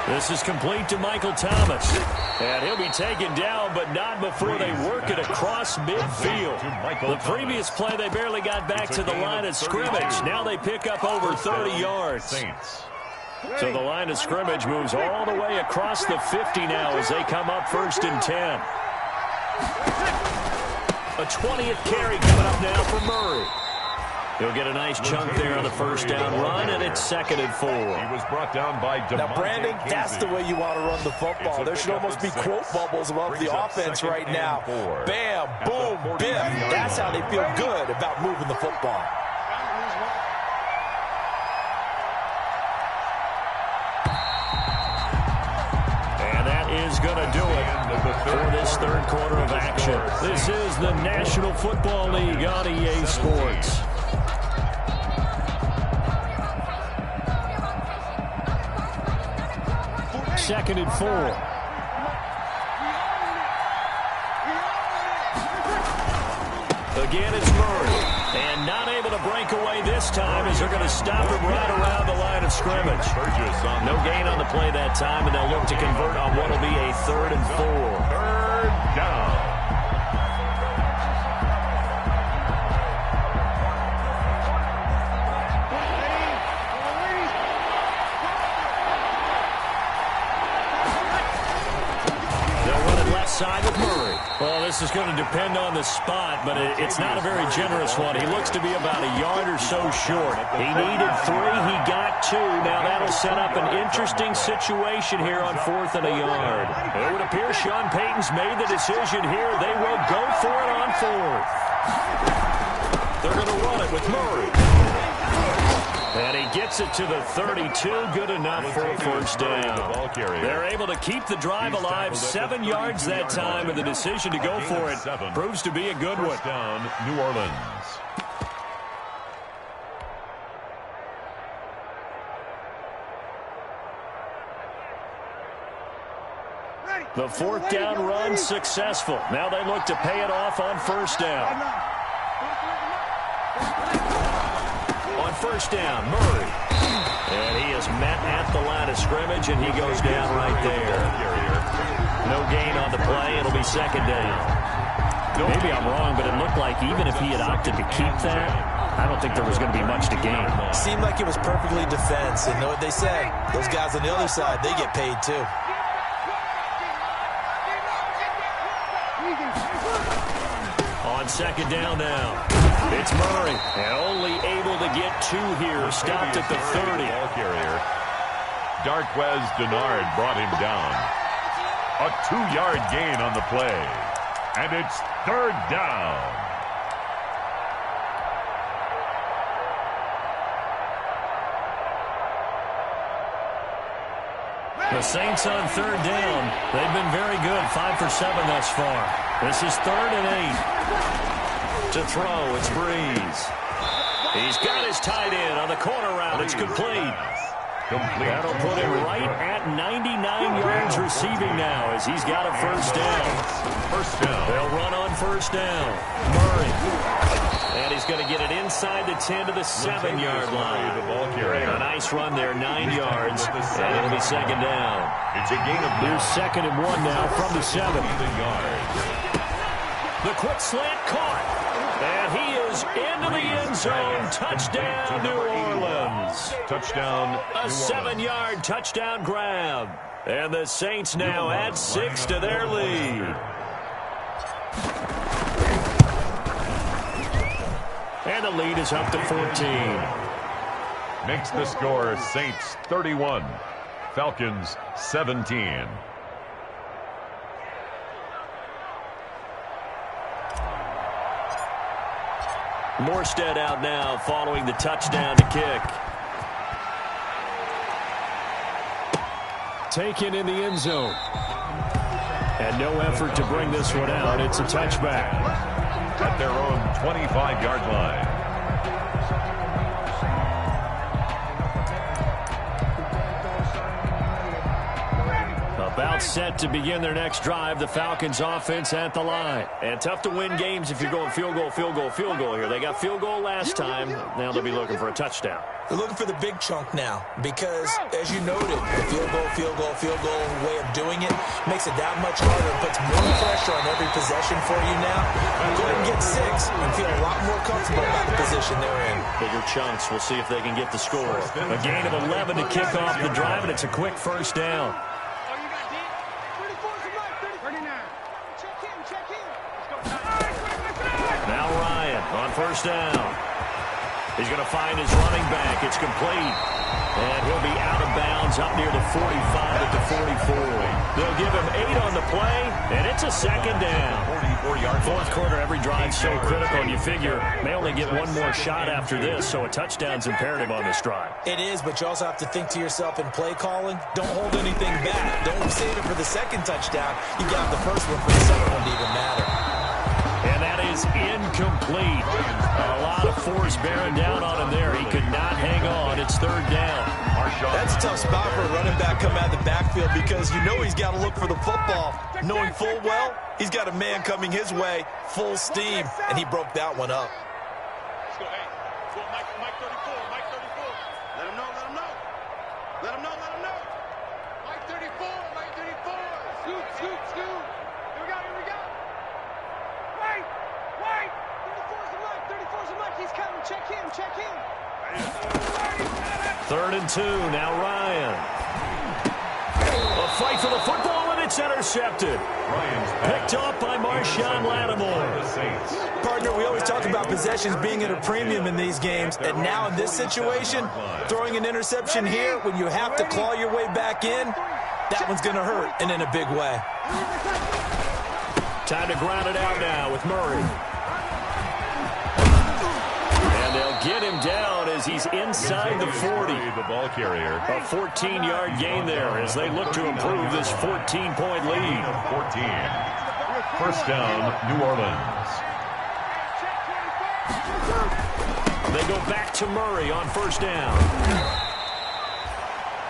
This is complete to Michael Thomas. And he'll be taken down, but not before they work it across midfield. The previous play, they barely got back to the line of scrimmage. Now they pick up over 30 yards. So the line of scrimmage moves all the way across the 50 now as they come up 1st and 10. A 20th carry coming up now for Murray. He'll get a nice chunk there on the 1st down run, and it's 2nd and 4. He was brought down by Now, Brandon, that's the way you want to run the football. There should almost be quote bubbles above the offense right now. Bam, boom, biff. That's how they feel good about moving the football. And that is going to do it for this 3rd quarter of action. This is the National Football League on EA Sports. 2nd and 4. Again, it's Murray. And not able to break away this time as they're going to stop him right around the line of scrimmage. No gain on the play that time, and they'll look to convert on what will be a 3rd and 4. 3rd down. Side with Murray. Well, this is going to depend on the spot, but it's not a very generous one. He looks to be about a yard or so short. He needed 3. He got 2. Now that'll set up an interesting situation here on 4th and a yard. It would appear Sean Payton's made the decision here. They will go for it on 4th. They're going to run it with Murray. And he gets it to the 32, good enough for a 1st down. They're able to keep the drive alive, 7 yards that time, and the decision to go for it proves to be a good one. Down, New Orleans. The 4th down run successful. Now they look to pay it off on 1st down. On 1st down, Murray. And he is met at the line of scrimmage, and he goes down right there. No gain on the play. It'll be 2nd down. Maybe I'm wrong, but it looked like even if he had opted to keep that, I don't think there was going to be much to gain. Seemed like it was perfectly defense. And know what they said? Those guys on the other side, they get paid too. On second down now, it's Murray. And only able to get 2 here. Stopped at the 30. Ball carrier. Darquez Denard brought him down. A 2-yard gain on the play. And it's 3rd down. The Saints on 3rd down. They've been very good. 5 for 7 thus far. This is 3rd and 8. To throw, it's Breeze. He's got his tight end on the corner route. It's complete. That'll put him right at 99 yards receiving now as he's got a first down. They'll run on first down. Murray. And he's going to get it inside the 10 to the 7-yard line. A nice run there, 9 yards. And it'll be second down. It's a gain of Here's 2nd and 1 now from the 7. The quick slant caught. And he is into the end zone. Touchdown, New Orleans. Touchdown, A 7-yard touchdown grab. And the Saints now add 6 to their lead. And the lead is up to 14. Makes the score Saints 31, Falcons 17. Morstead out now following the touchdown to kick. Taken in the end zone. And no effort to bring this one out. It's a touchback. At their own 25-yard line. About set to begin their next drive. The Falcons offense at the line. And tough to win games if you're going field goal, field goal, field goal here. They got field goal last time. Now they'll be looking for a touchdown. They're looking for the big chunk now because, as you noted, the field goal way of doing it makes it that much harder and puts more pressure on every possession for you now. Go ahead and get 6 and feel a lot more comfortable about the position they're in. Bigger chunks. We'll see if they can get the score. A gain of 11 to kick off the drive, and it's a quick first down. Now Ryan on first down. He's going to find his running back. It's complete. And he'll be out of bounds up near the 45 at the 44. They'll give him 8 on the play, and it's a second down. 4th quarter, every drive's so critical, and you figure they only get one more shot after this, so a touchdown's imperative on this drive. It is, but you also have to think to yourself in play calling, don't hold anything back. Don't save it for the second touchdown. You got the first one for the second one to even matter. And that is incomplete. A lot of force bearing down on him there. He could not hang on. It's 3rd down. That's a tough spot for a running back coming out of the backfield because you know he's got to look for the football, knowing full well he's got a man coming his way, full steam, and he broke that one up. Let's go, hey. Let's go, Mike 34, Mike 34. Let him know, let him know. Let him know, let him know. Mike 34, Mike 34. Scoot, scoot, scoot. Here we go, here we go. Wait, wait. 34's a Mike, 34's a Mike. He's coming. Check him, check him. 3rd and 2. Now Ryan. A fight for the football, and it's intercepted. Picked off by Marshawn Lattimore. Partner, we always talk about possessions being at a premium in these games, and now in this situation, throwing an interception here when you have to claw your way back in, that one's going to hurt, and in a big way. Time to ground it out now with Murray. And they'll get him down as he's inside the 40. The ball carrier. A 14-yard gain there as they look to improve this 14-point lead. 14. First down, New Orleans. They go back to Murray on first down.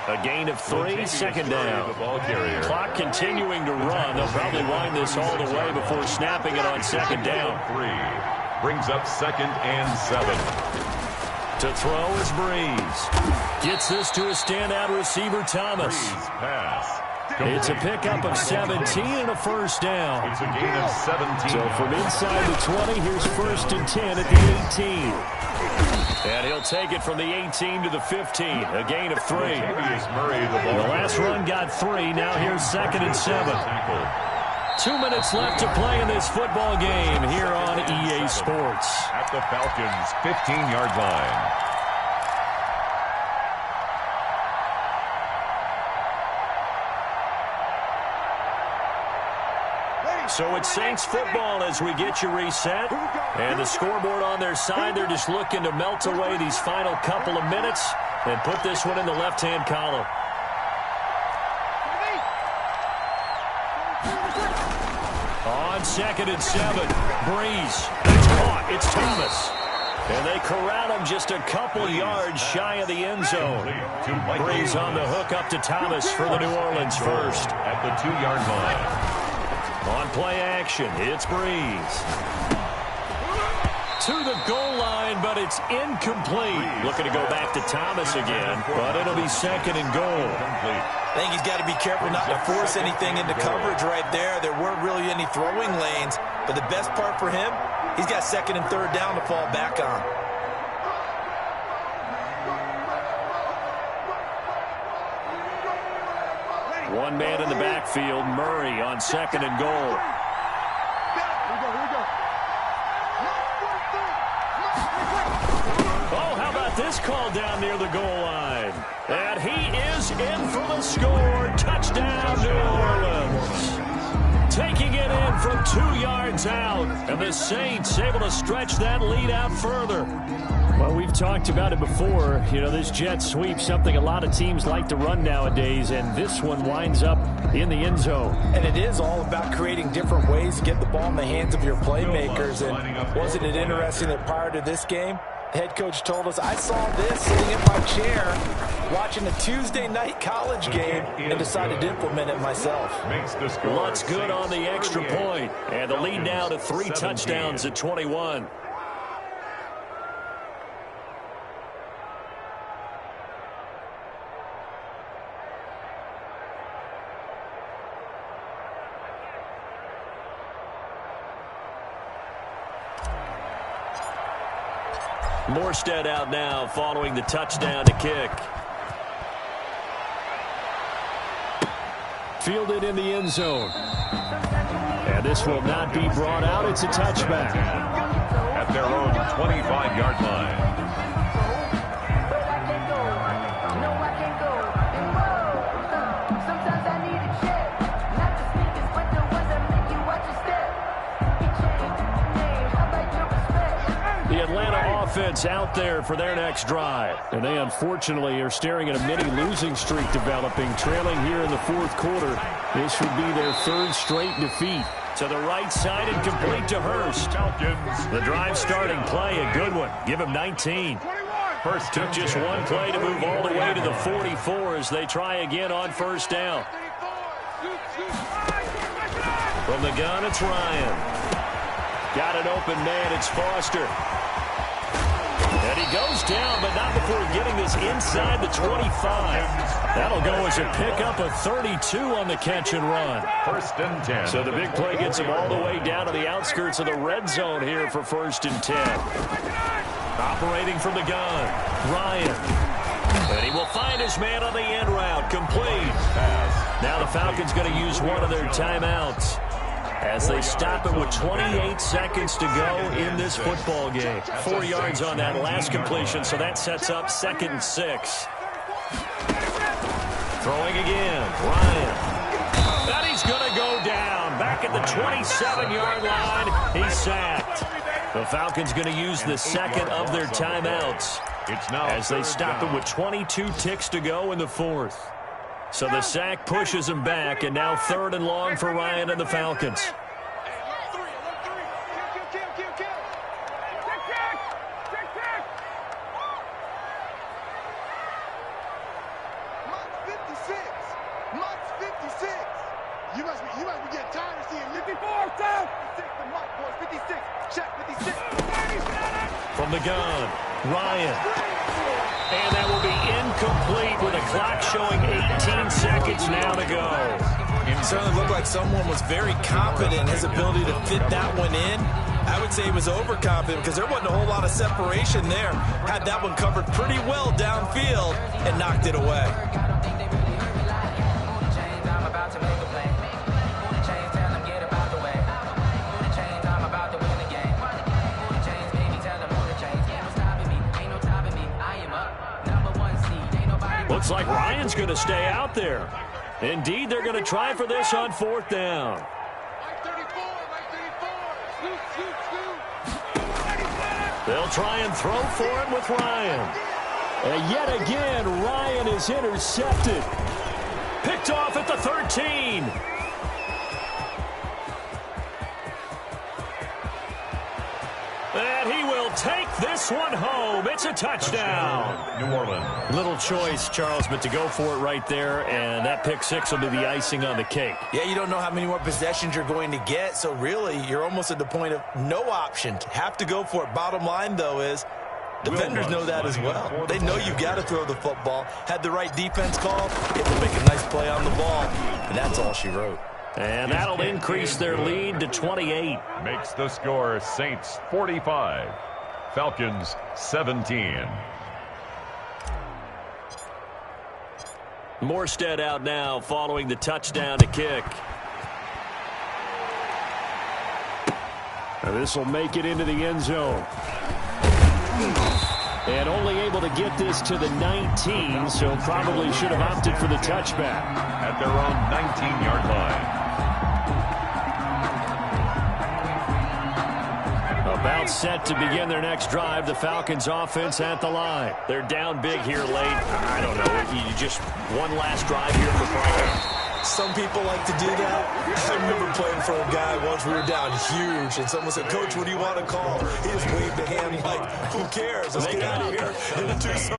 A gain of 3, second down. The ball carrier. Clock continuing to run. They'll probably wind this all the way before snapping it on second down. 3. Brings up 2nd and 7. To throw is Breeze. Gets this to a standout receiver, Thomas. Breeze pass. It's a pickup of 17 and a first down. It's a gain of 17. So from inside the 20, here's 1st and 10 at the 18. And he'll take it from the 18 to the 15, a gain of 3. The last run got 3. Now here's 2nd and 7. 2 minutes left to play in this football game here on EA Sports. At the Falcons' 15-yard line. So it's Saints football as we get you reset. And the scoreboard on their side, they're just looking to melt away these final couple of minutes and put this one in the left-hand column. On 2nd and 7, Breeze. It's caught. It's Thomas. And they corral him just a couple yards shy of the end zone. Breeze on the hook up to Thomas for the New Orleans first. At the 2-yard line. On play action, it's Breeze. To the goal line, but it's incomplete. Looking to go back to Thomas again, but it'll be 2nd and goal. I think he's got to be careful not to force anything into coverage right there. There weren't really any throwing lanes, but the best part for him, he's got 2nd and 3rd down to fall back on. One man in the backfield, Murray on 2nd and goal. Oh, how about this call down near the goal line? And he is in for the score. Touchdown, New Orleans. Taking it in from 2 yards out. And the Saints able to stretch that lead out further. Well, we've talked about it before. You know, this jet sweep, something a lot of teams like to run nowadays, and this one winds up in the end zone. And it is all about creating different ways to get the ball in the hands of your playmakers. And wasn't it interesting that prior to this game, the head coach told us, I saw this sitting in my chair watching a Tuesday night college game and decided to implement it myself. Lutz good on the extra point, and the lead now to 3 touchdowns at 21. Morstead out now following the touchdown to kick. Fielded in the end zone. And this will not be brought out. It's a touchback. At their own 25-yard line. The Atlanta offense out there for their next drive. And they unfortunately are staring at a mini losing streak developing, trailing here in the 4th quarter. This would be their 3rd straight defeat. To the right side and complete to Hurst. The drive starting play, a good one. Give him 19. Hurst took just one play to move all the way to the 44 as they try again on 1st down. From the gun, it's Ryan. Got an open man, it's Foster. And he goes down, but not before getting this inside the 25. That'll go as a pickup of 32 on the catch and run. 1st and 10. So the big play gets him all the way down to the outskirts of the red zone here for 1st and 10. Operating from the gun, Ryan. And he will find his man on the end route, complete. Now the Falcons going to use one of their timeouts as they stop it with 28 seconds to go in this football game. 4 yards on that last completion, so that sets up 2nd and 6. Throwing again, Ryan. And he's going to go down. Back at the 27-yard line, he's sacked. The Falcons going to use the 2nd of their timeouts as they stop it with 22 ticks to go in the 4th. So the sack pushes him back, and now 3rd and long for Ryan and the Falcons. You must You might be getting tired of seeing 54, down. 56, the mark, boys. 56. Check 56. From the gun, Ryan. And that will be incomplete with a clock showing 18 seconds now to go. It certainly looked like someone was very confident in his ability to fit that one in. I would say he was overconfident because there wasn't a whole lot of separation there. Had that one covered pretty well downfield and knocked it away. Looks like Ryan's going to stay out there. Indeed, they're going to try for this on 4th down. They'll try and throw for it with Ryan. And yet again, Ryan is intercepted. Picked off at the 13. And he will take this one home. It's a touchdown. New Orleans. Little choice, Charles, but to go for it right there, and that pick six will be the icing on the cake. Yeah, you don't know how many more possessions you're going to get, so really you're almost at the point of no option. Have to go for it. Bottom line, though, is defenders know that as well. They know you've got to throw the football. Had the right defense call, it will make a nice play on the ball, and that's all she wrote. And that'll increase their lead to 28. Makes the score Saints 45, Falcons 17. Morstead out now following the touchdown to kick. And this will make it into the end zone. And only able to get this to the 19, so probably should have opted for the touchback. At their own 19-yard line. About set to begin their next drive. The Falcons offense at the line. They're down big here late. I don't know. You just one last drive here for Brian. Some people like to do that. I remember playing for a guy once. We were down huge, and someone said, "Coach, what do you want to call?" He just waved a hand like, "Who cares? Let's get out of here."